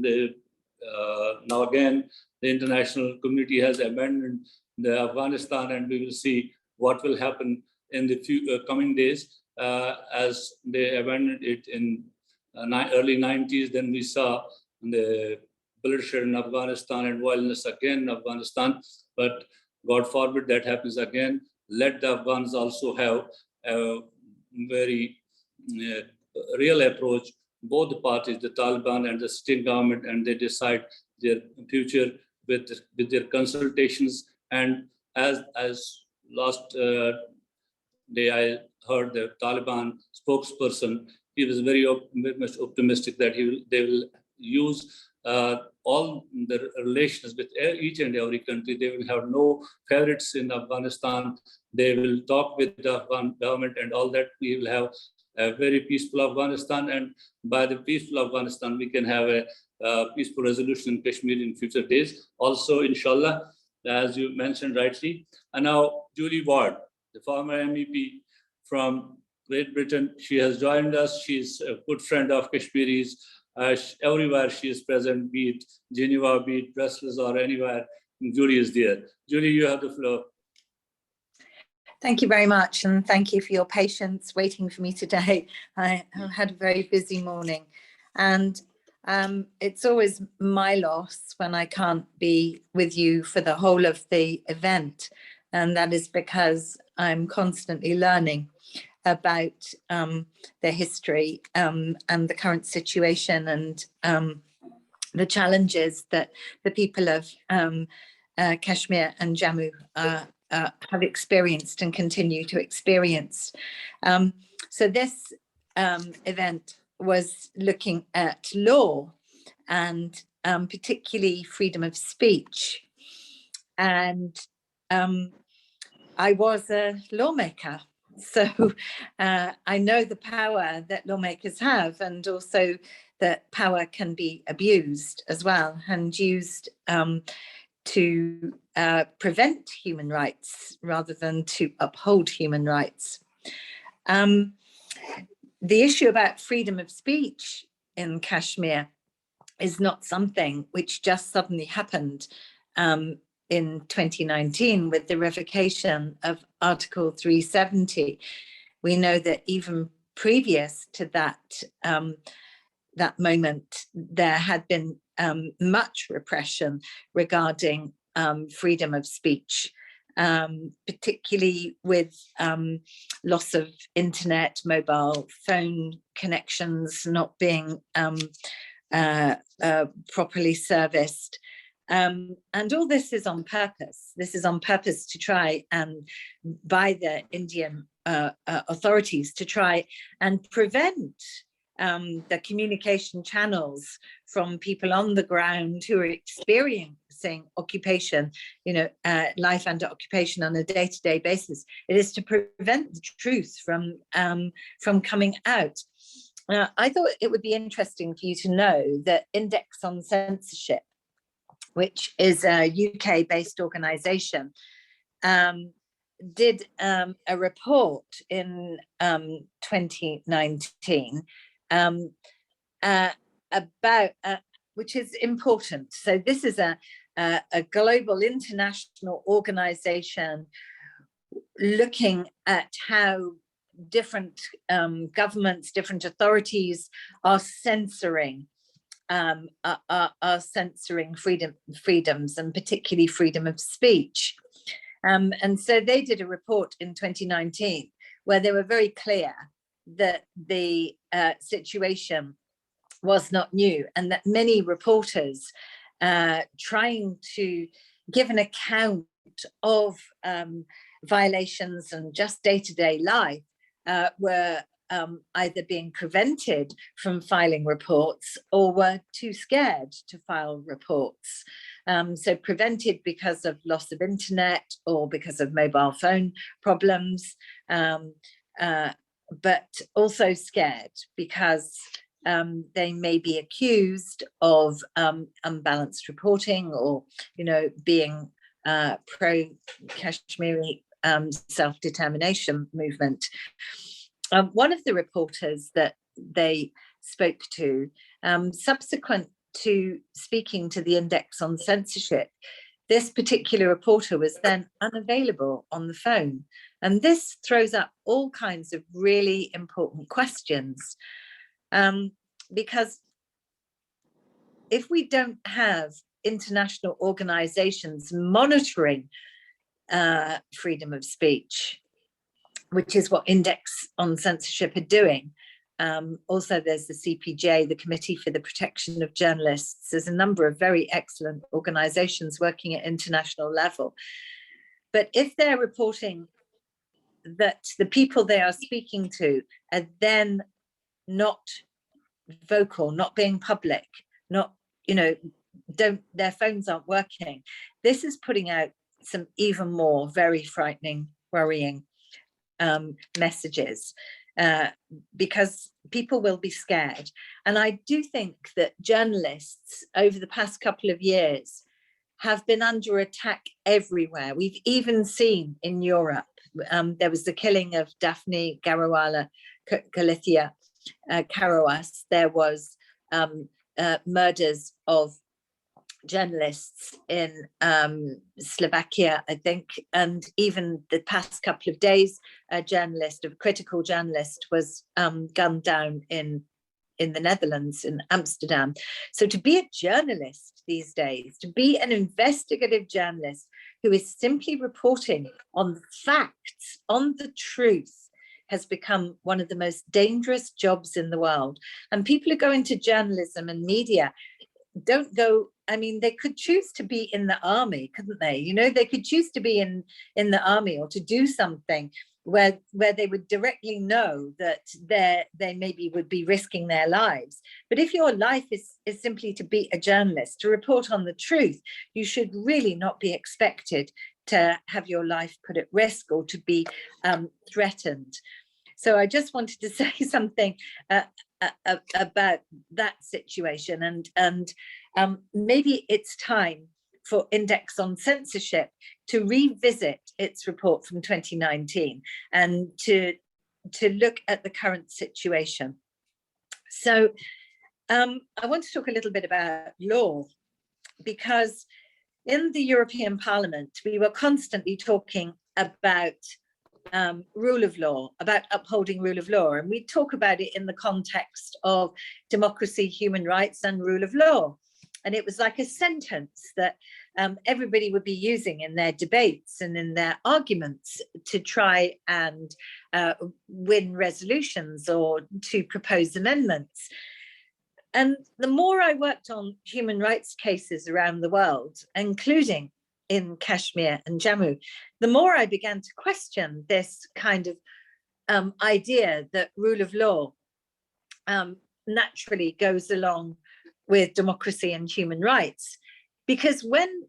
Speaker 1: now again, the international community has abandoned the Afghanistan, and we will see what will happen in the coming days as they abandoned it in early 90s. Then we saw the bloodshed in Afghanistan and violence again in Afghanistan. But God forbid that happens again. Let the Afghans also have a very real approach, both the parties, the Taliban and the sitting government, and they decide their future with their consultations. And as last day I heard the Taliban spokesperson, he was very much optimistic that they will use all the relations with each and every country. They will have no favorites in Afghanistan. They will talk with the Afghan government and all that. We will have a very peaceful Afghanistan, and by the peaceful Afghanistan, we can have a peaceful resolution in Kashmir in future days. Also, inshallah, as you mentioned rightly. And now Julie Ward, the former MEP from Great Britain, she has joined us. She's a good friend of Kashmiris. Everywhere she is present, be it Geneva, be it Brussels, or anywhere, Julie is there. Julie, you have the floor.
Speaker 7: Thank you very much, and thank you for your patience waiting for me today. I have had a very busy morning, and it's always my loss when I can't be with you for the whole of the event, and that is because I'm constantly learning about the history and the current situation and the challenges that the people of Kashmir and Jammu have experienced and continue to experience. So this event was looking at law and particularly freedom of speech. And I was a lawmaker, so I know the power that lawmakers have, and also that power can be abused as well and used to prevent human rights rather than to uphold human rights. The issue about freedom of speech in Kashmir is not something which just suddenly happened in 2019 with the revocation of Article 370. We know that even previous to that, that moment, there had been much repression regarding freedom of speech, particularly with loss of internet, mobile phone connections not being properly serviced. And all this is on purpose. This is on purpose to try and, by the Indian authorities, to try and prevent the communication channels from people on the ground who are experiencing occupation, life under occupation on a day-to-day basis. It is to prevent the truth from coming out. I thought it would be interesting for you to know that Index on Censorship, which is a UK-based organisation, did a report in 2019 about, which is important. So this is a global international organisation looking at how different governments, different authorities are censoring freedoms, and particularly freedom of speech. And so they did a report in 2019 where they were very clear that the situation was not new, and that many reporters trying to give an account of violations and just day-to-day life were either being prevented from filing reports or were too scared to file reports. So prevented because of loss of internet or because of mobile phone problems, but also scared because they may be accused of unbalanced reporting, or being pro-Kashmiri self-determination movement. One of the reporters that they spoke to, subsequent to speaking to the Index on Censorship, this particular reporter was then unavailable on the phone. And this throws up all kinds of really important questions. Because if we don't have international organizations monitoring freedom of speech, which is what Index on Censorship are doing. Also, there's the CPJ, the Committee for the Protection of Journalists. There's a number of very excellent organizations working at international level. But if they're reporting that the people they are speaking to are then not vocal, not being public, not, their phones aren't working, this is putting out some even more very frightening, worrying messages, because people will be scared. And I do think that journalists over the past couple of years have been under attack everywhere. We've even seen in Europe, there was the killing of Daphne Caruana Galizia Karawas. There was murders of journalists in Slovakia, I think, and even the past couple of days, a critical journalist was gunned down in the Netherlands, in Amsterdam. So to be a journalist these days, to be an investigative journalist who is simply reporting on the facts, on the truth, has become one of the most dangerous jobs in the world. And people who go into journalism and media don't go, they could choose to be in the army, couldn't they? They could choose to be in the army or to do something where they would directly know that they maybe would be risking their lives. But if your life is simply to be a journalist, to report on the truth, you should really not be expected to have your life put at risk or to be threatened. So I just wanted to say something about that situation, and maybe it's time for Index on Censorship to revisit its report from 2019 and to look at the current situation. So I want to talk a little bit about law, because in the European Parliament, we were constantly talking about rule of law, about upholding rule of law. And we talk about it in the context of democracy, human rights, and rule of law. And it was like a sentence that everybody would be using in their debates and in their arguments to try and win resolutions or to propose amendments. And the more I worked on human rights cases around the world, including in Kashmir and Jammu, the more I began to question this kind of idea that rule of law naturally goes along with democracy and human rights. Because when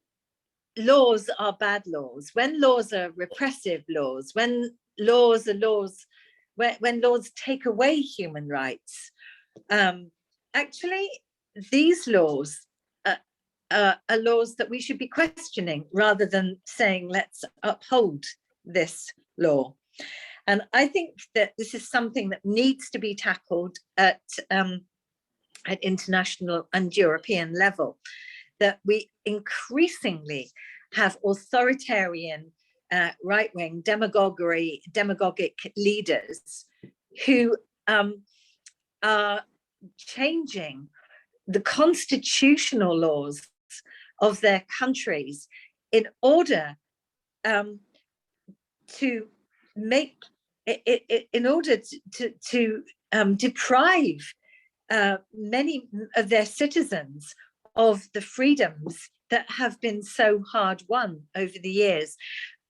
Speaker 7: laws are bad laws, when laws are repressive laws, when laws are laws, when laws take away human rights, actually these laws are laws that we should be questioning rather than saying, let's uphold this law. And I think that this is something that needs to be tackled at international and European level, that we increasingly have authoritarian, right-wing, demagogic leaders who are changing the constitutional laws of their countries in order to make it, in order to deprive many of their citizens of the freedoms that have been so hard won over the years.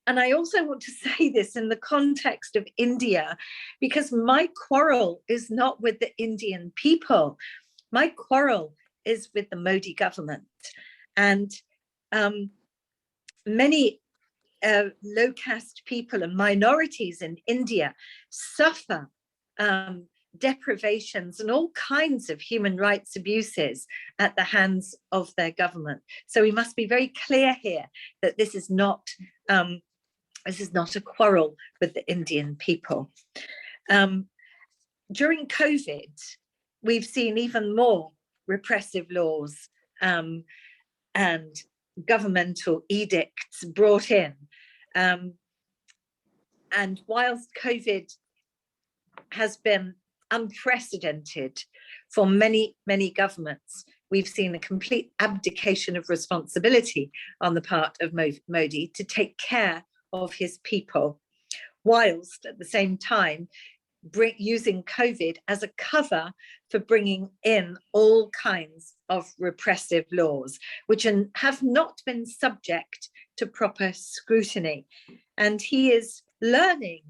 Speaker 7: And I also want to say this in the context of India, because my quarrel is not with the Indian people. My quarrel is with the Modi government. And many low caste people and minorities in India suffer deprivations and all kinds of human rights abuses at the hands of their government. So we must be very clear here that this is not a quarrel with the Indian people. During COVID, we've seen even more repressive laws and governmental edicts brought in. And whilst COVID has been unprecedented for many, many governments, we've seen a complete abdication of responsibility on the part of Modi to take care of his people, whilst at the same time using COVID as a cover for bringing in all kinds of repressive laws, which have not been subject to proper scrutiny. And he is learning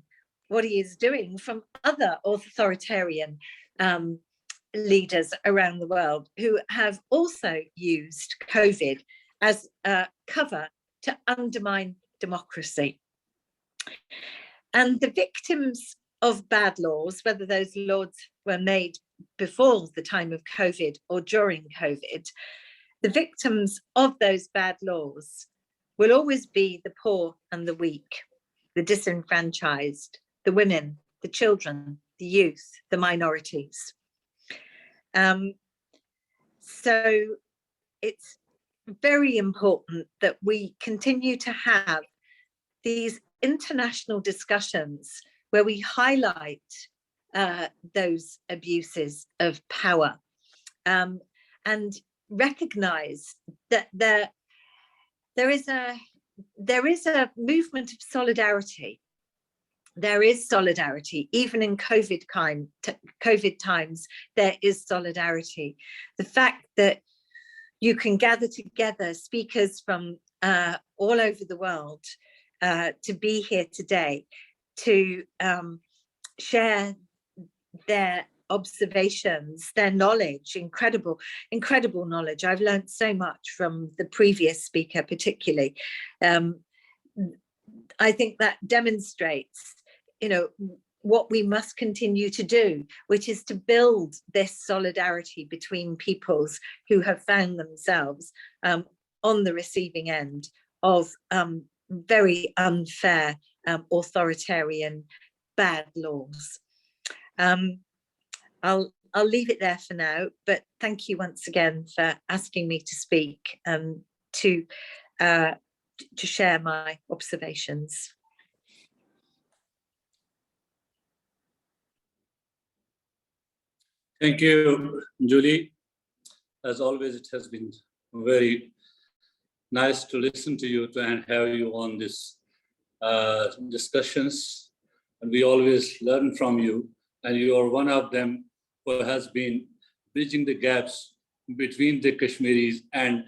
Speaker 7: what he is doing from other authoritarian leaders around the world who have also used COVID as a cover to undermine democracy. And the victims of bad laws, whether those laws were made before the time of COVID or during COVID, the victims of those bad laws will always be the poor and the weak, the disenfranchised, the women, the children, the youth, the minorities. So it's very important that we continue to have these international discussions where we highlight those abuses of power and recognize that there is a movement of solidarity. There is solidarity, even in COVID times, there is solidarity. The fact that you can gather together speakers from all over the world to be here today, to share their observations, their knowledge, incredible knowledge. I've learned so much from the previous speaker, particularly. I think that demonstrates, what we must continue to do, which is to build this solidarity between peoples who have found themselves on the receiving end of very unfair, authoritarian, bad laws. I'll leave it there for now, but thank you once again for asking me to speak and to share my observations.
Speaker 1: Thank you, Julie. As always, it has been very nice to listen to you and have you on this discussions. And we always learn from you. And you are one of them who has been bridging the gaps between the Kashmiris and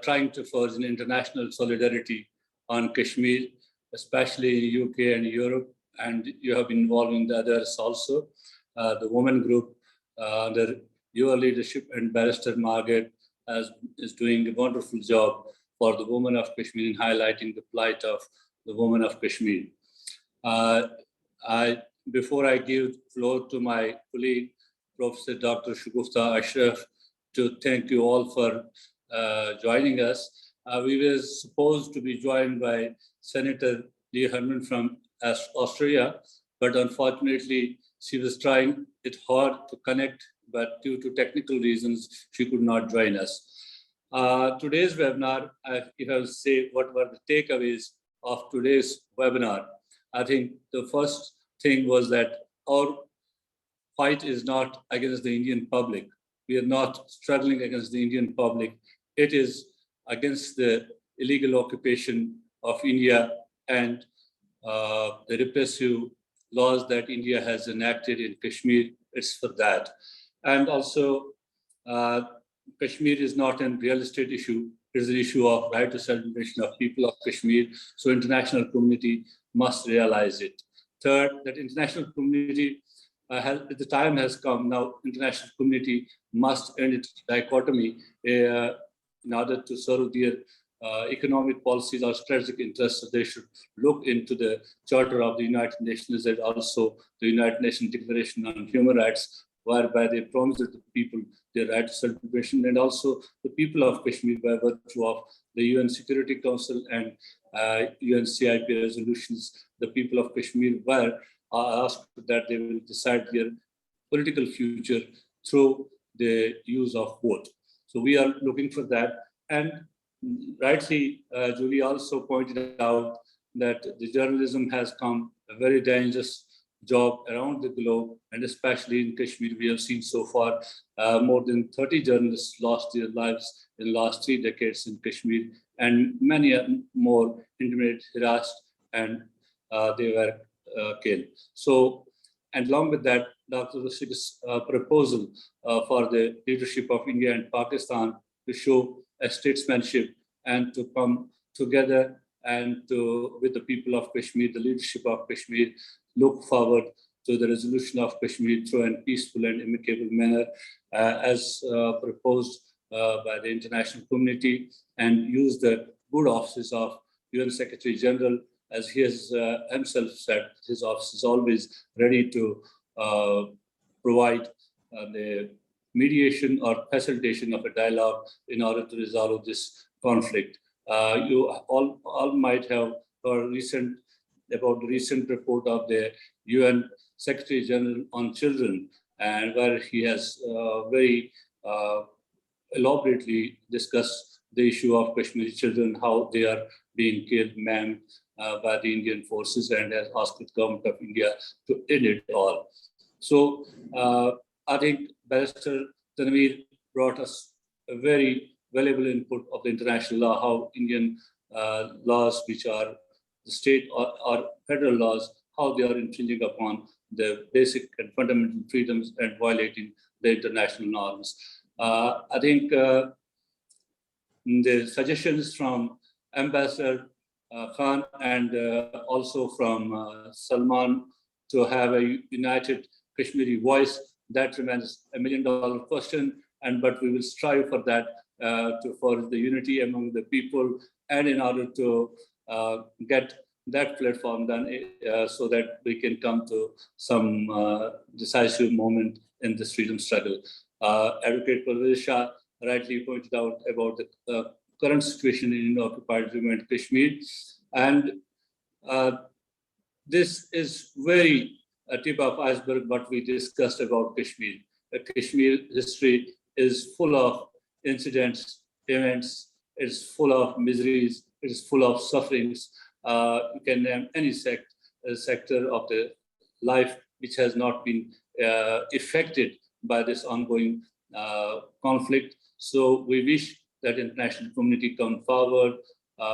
Speaker 1: trying to forge an international solidarity on Kashmir, especially in UK and Europe. And you have been involving the others also. The women group under your leadership and Barrister Margaret is doing a wonderful job for the women of Kashmir in highlighting the plight of the women of Kashmir. Before I give the floor to my colleague, Professor Dr. Shagufta Ashraf, to thank you all for joining us. We were supposed to be joined by Senator Lee Herman from Australia, but unfortunately, she was trying it hard to connect, but due to technical reasons, she could not join us. Today's webinar, if I will say what were the takeaways of today's webinar, I think the first thing was that our fight is not against the Indian public. We are not struggling against the Indian public. It is against the illegal occupation of India and the repressive laws that India has enacted in Kashmir. It's for that. And also, Kashmir is not a real estate issue. It's an issue of right to self-determination of people of Kashmir. So international community must realize it. Third, that international community, the time has come now, international community must end its dichotomy in order to serve their economic policies or strategic interests, they should look into the Charter of the United Nations and also the United Nations Declaration on Human Rights, whereby they promise to the people their right to self-determination, and also the people of Kashmir by virtue of the UN Security Council and UNCIP resolutions. The people of Kashmir were asked that they will decide their political future through the use of vote. So we are looking for that. And rightly, Julie also pointed out that the journalism has come a very dangerous job around the globe, and especially in Kashmir. We have seen so far more than 30 journalists lost their lives in the last 3 decades in Kashmir, and many more intimidated, harassed, and they were killed. So, and along with that, Dr. Rashid's proposal for the leadership of India and Pakistan to show a statesmanship and to come together and to, with the people of Kashmir, the leadership of Kashmir, look forward to the resolution of Kashmir through a peaceful and amicable manner as proposed by the international community, and use the good offices of UN Secretary General, as he has himself said, his office is always ready to provide the mediation or facilitation of a dialogue in order to resolve this conflict. You all might have heard about the recent report of the UN Secretary General on Children, and where he has very elaborately discussed the issue of Kashmiri children, how they are being killed, maimed by the Indian forces, and has asked the government of India to end it all. So I think Barrister Tanveer brought us a very valuable input of the international law, how Indian laws, which are the state or federal laws, how they are infringing upon the basic and fundamental freedoms and violating the international norms. I think the suggestions from Ambassador Khan and also from Salman to have a united Kashmiri voice, that remains $1 million question, but we will strive for that, for the unity among the people, and in order to get that platform done so that we can come to some decisive moment in this freedom struggle. Advocate Parvez Shah rightly pointed out about the current situation in occupied Jammu Kashmir, and this is very a tip of iceberg what we discussed about Kashmir. Kashmir history is full of incidents, events, it's full of miseries, it is full of sufferings. You can name any sector of the life which has not been affected by this ongoing conflict. So we wish that international community come forward,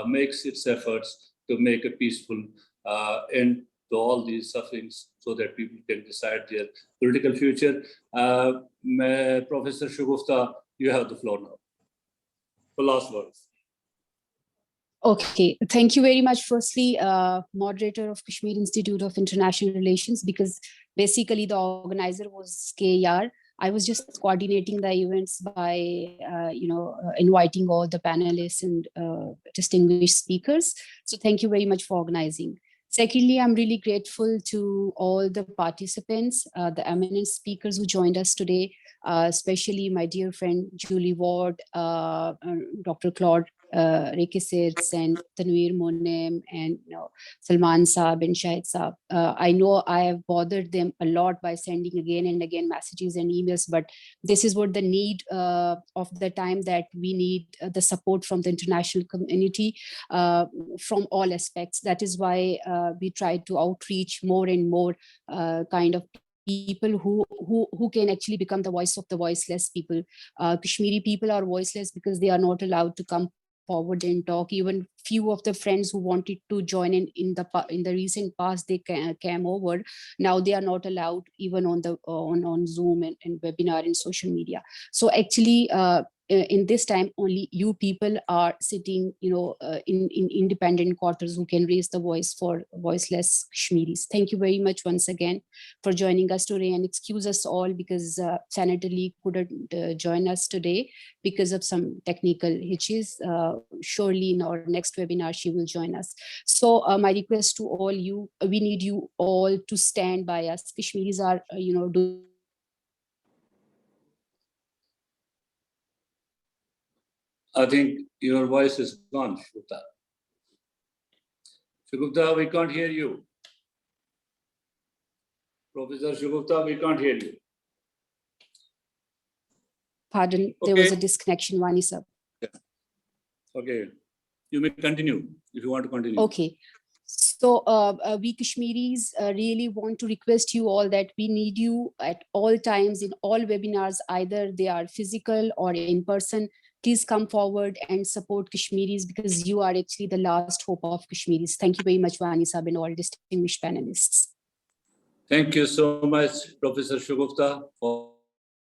Speaker 1: makes its efforts to make a peaceful end to all these sufferings so that people can decide their political future. Professor Shugufta, you have the floor now for last words.
Speaker 8: Okay, thank you very much. Firstly, moderator of Kashmir Institute of International Relations, because basically the organizer was KAR. I was just coordinating the events by, inviting all the panelists and distinguished speakers. So thank you very much for organizing. Secondly, I'm really grateful to all the participants, the eminent speakers who joined us today, especially my dear friend Julie Ward, Dr. Claude Rekisirts, and Tanveer Monem, and Salman Saab and Shahid Saab. I know I have bothered them a lot by sending again and again messages and emails, but this is what the need of the time, that we need the support from the international community from all aspects. That is why we try to outreach more and more kind of people who can actually become the voice of the voiceless people. Kashmiri people are voiceless because they are not allowed to come forward and talk. Even few of the friends who wanted to join in the recent past, they came over. Now they are not allowed even on Zoom and webinar and social media. So actually in this time, only you people are sitting, in independent quarters who can raise the voice for voiceless Kashmiris. Thank you very much once again for joining us today, and excuse us all because Senator Lee couldn't join us today because of some technical hitches. Surely in our next webinar, she will join us. So my request to all you, we need you all to stand by us. Kashmiris are,
Speaker 1: I think your voice is gone, Shugupta. Shugupta, we can't hear you. Professor Shugupta, we can't hear you.
Speaker 8: Pardon, there was a disconnection, Wani sir.
Speaker 1: Yeah. Okay, you may continue if you want to continue.
Speaker 8: Okay. So we Kashmiris really want to request you all that we need you at all times in all webinars, either they are physical or in person. Please come forward and support Kashmiris because you are actually the last hope of Kashmiris. Thank you very much, Wani Sahib, and all distinguished panelists.
Speaker 1: Thank you so much, Professor Shugupta, for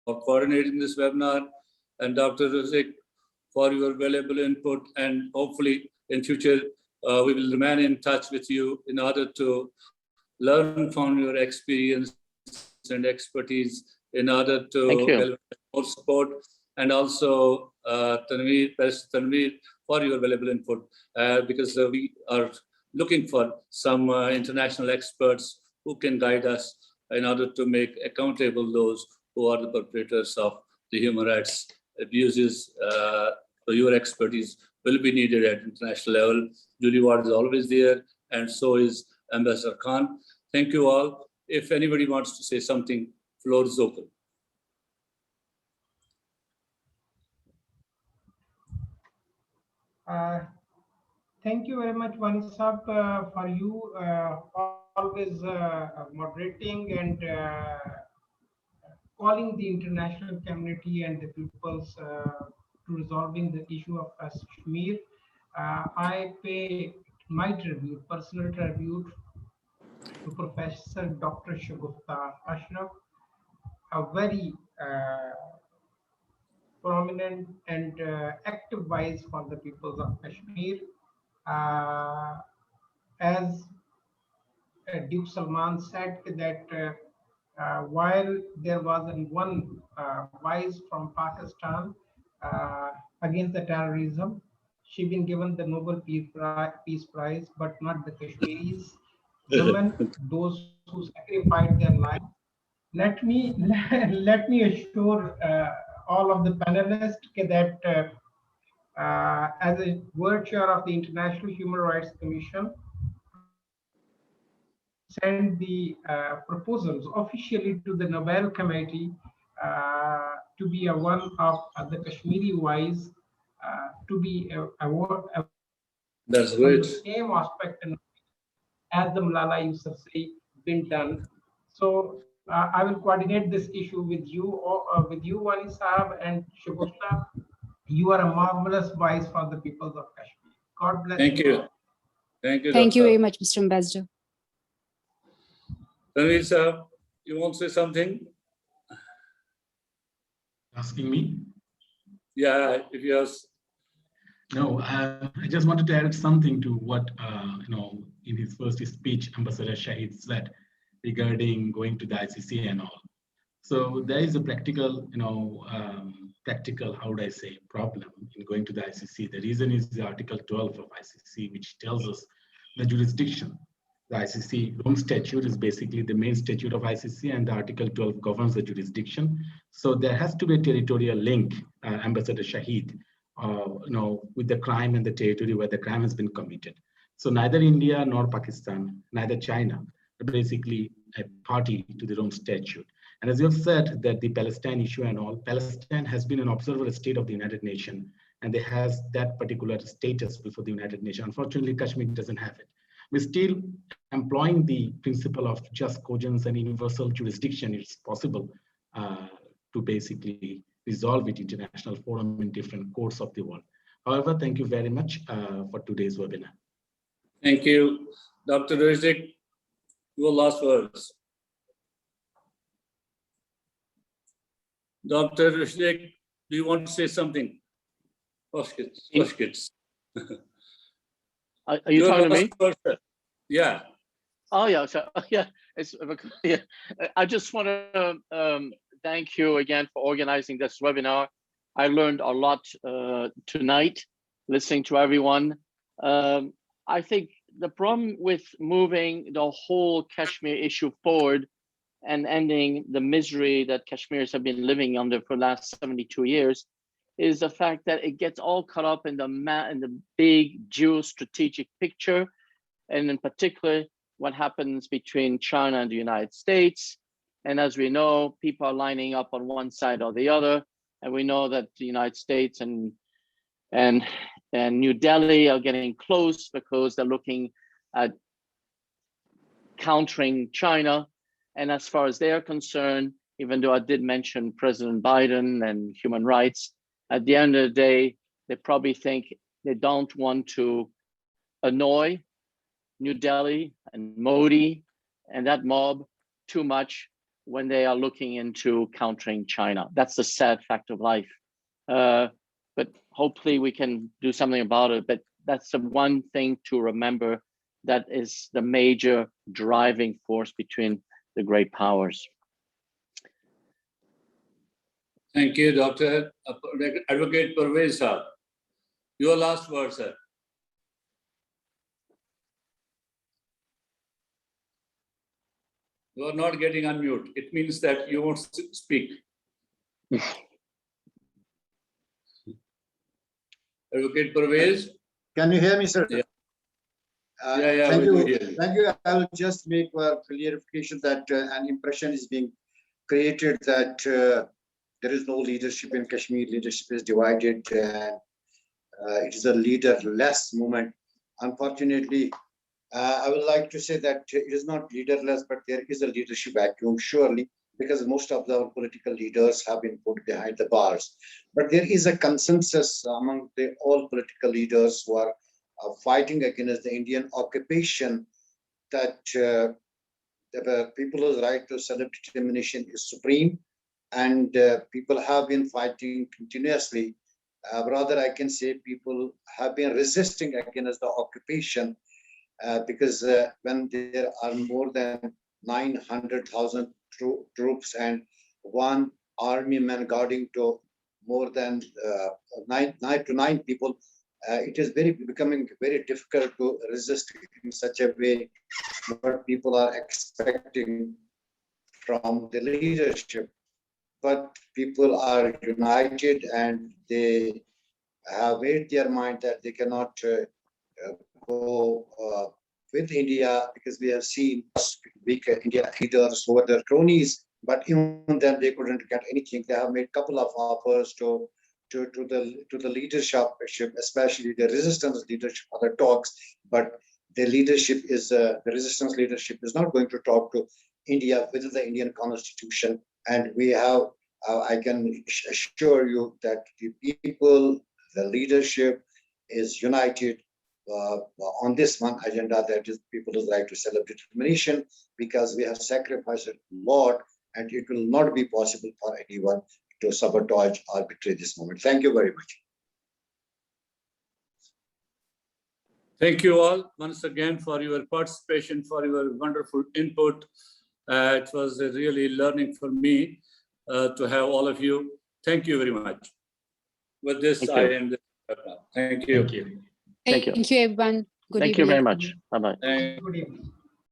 Speaker 1: coordinating this webinar, and Dr. Razik for your valuable input. And hopefully in future, we will remain in touch with you in order to learn from your experience and expertise in order to more support. And also Tanveer for your valuable input because we are looking for some international experts who can guide us in order to make accountable those who are the perpetrators of the human rights abuses. So your expertise will be needed at international level. Julie Ward is always there, and so is Ambassador Khan. Thank you all. If anybody wants to say something, floor is open.
Speaker 5: Thank you very much, Wani Sahib, for you always moderating and calling the international community and the peoples to resolving the issue of Kashmir. I pay my tribute, personal tribute to Professor Dr. Shagufta Ashraf, a very prominent and active voice for the peoples of Kashmir. As Duke Salman said that while there was one voice from Pakistan against the terrorism, she been given the Nobel Peace Prize, but not the Kashmiris, women, those who sacrificed their lives. Let me assure all of the panelists that as a world chair of the International Human Rights Commission, send the proposals officially to the Nobel Committee to be a one of the Kashmiri voice to be award.
Speaker 1: That's great.
Speaker 5: The same aspect as the Malala Yousafzai been done. So I will coordinate this issue with you, Wani Sahib and Shagufta. You are a marvelous voice for the people of Kashmir. God bless you.
Speaker 1: Thank you. Thank you,
Speaker 8: Thank you
Speaker 1: Doctor.
Speaker 8: very much, Mr. Ambassador.
Speaker 1: Tanveer sir, you want to say something?
Speaker 3: Asking me?
Speaker 1: Yeah, if you have.
Speaker 3: No, I just wanted to add something to what, in his first speech, Ambassador Shahid said regarding going to the ICC and all. So there is a practical, how would I say, problem in going to the ICC. The reason is the Article 12 of ICC, which tells us the jurisdiction. The ICC Rome Statute is basically the main statute of ICC, and the Article 12 governs the jurisdiction. So there has to be a territorial link, Ambassador Shahid, with the crime and the territory where the crime has been committed. So neither India nor Pakistan, neither China, are basically a party to the Rome Statute. And as you have said, that the Palestine issue and all, Palestine has been an observer state of the United Nations, and it has that particular status before the United Nations. Unfortunately, Kashmir doesn't have it. We're still employing the principle of just cogence and universal jurisdiction. It's possible to basically resolve it in international forum in different courts of the world. However, thank you very much for today's webinar.
Speaker 1: Thank you. Dr. Razik, your last words. Dr. Razik, Do you want to say something? Pushkits.
Speaker 4: Are you talking to me?
Speaker 1: Yeah.
Speaker 4: Oh yeah, so yeah, yeah. I just want to thank you again for organizing this webinar. I learned a lot tonight, listening to everyone. I think the problem with moving the whole Kashmir issue forward and ending the misery that Kashmiris have been living under for the last 72 years is the fact that it gets all caught up in the big geostrategic picture, and in particular, what happens between China and the United States. And as we know, people are lining up on one side or the other, and we know that the United States and New Delhi are getting close because they're looking at countering China. And as far as they are concerned, even though I did mention President Biden and human rights, at the end of the day, they probably think they don't want to annoy New Delhi and Modi and that mob too much when they are looking into countering China. That's the sad fact of life. But hopefully we can do something about it. But that's the one thing to remember, that is the major driving force between the great powers.
Speaker 1: Thank you, Dr. Advocate Parvez sir. Your last word, sir. You are not getting unmute. It means that you won't speak. Advocate Parvez?
Speaker 2: Can you hear me, sir?
Speaker 1: Yeah.
Speaker 2: Thank
Speaker 1: we
Speaker 2: you.
Speaker 1: do hear you.
Speaker 2: Thank you. I will just make a clarification that an impression is being created that there is no leadership in Kashmir. Leadership is divided, and it is a leaderless movement. Unfortunately, I would like to say that it is not leaderless, but there is a leadership vacuum, surely, because most of our political leaders have been put behind the bars. But there is a consensus among all political leaders who are fighting against the Indian occupation that the people's right to self-determination is supreme, and people have been fighting continuously. Rather, I can say people have been resisting against the occupation because when there are more than 900,000 troops and one army man guarding to more than 9 people, it is becoming very difficult to resist in such a way what people are expecting from the leadership. But people are united and they have made their mind that they cannot go with India, because we have seen weak India leaders who were their cronies, but even then they couldn't get anything. They have made a couple of offers to the leadership, especially the resistance leadership, other talks, but the leadership is the resistance leadership is not going to talk to India within the Indian constitution. And we have, I can assure you that the people, the leadership is united on this one agenda, that is people's right to self-determination, because we have sacrificed a lot and it will not be possible for anyone to sabotage or betray this moment. Thank you very much.
Speaker 1: Thank you all once again for your participation, for your wonderful input. It was a really learning for me to have all of you. Thank you very much. With this, I end this webinar. Thank you.
Speaker 8: Thank you, everyone. Good evening.
Speaker 4: Thank you very much. Bye-bye.
Speaker 5: Good evening.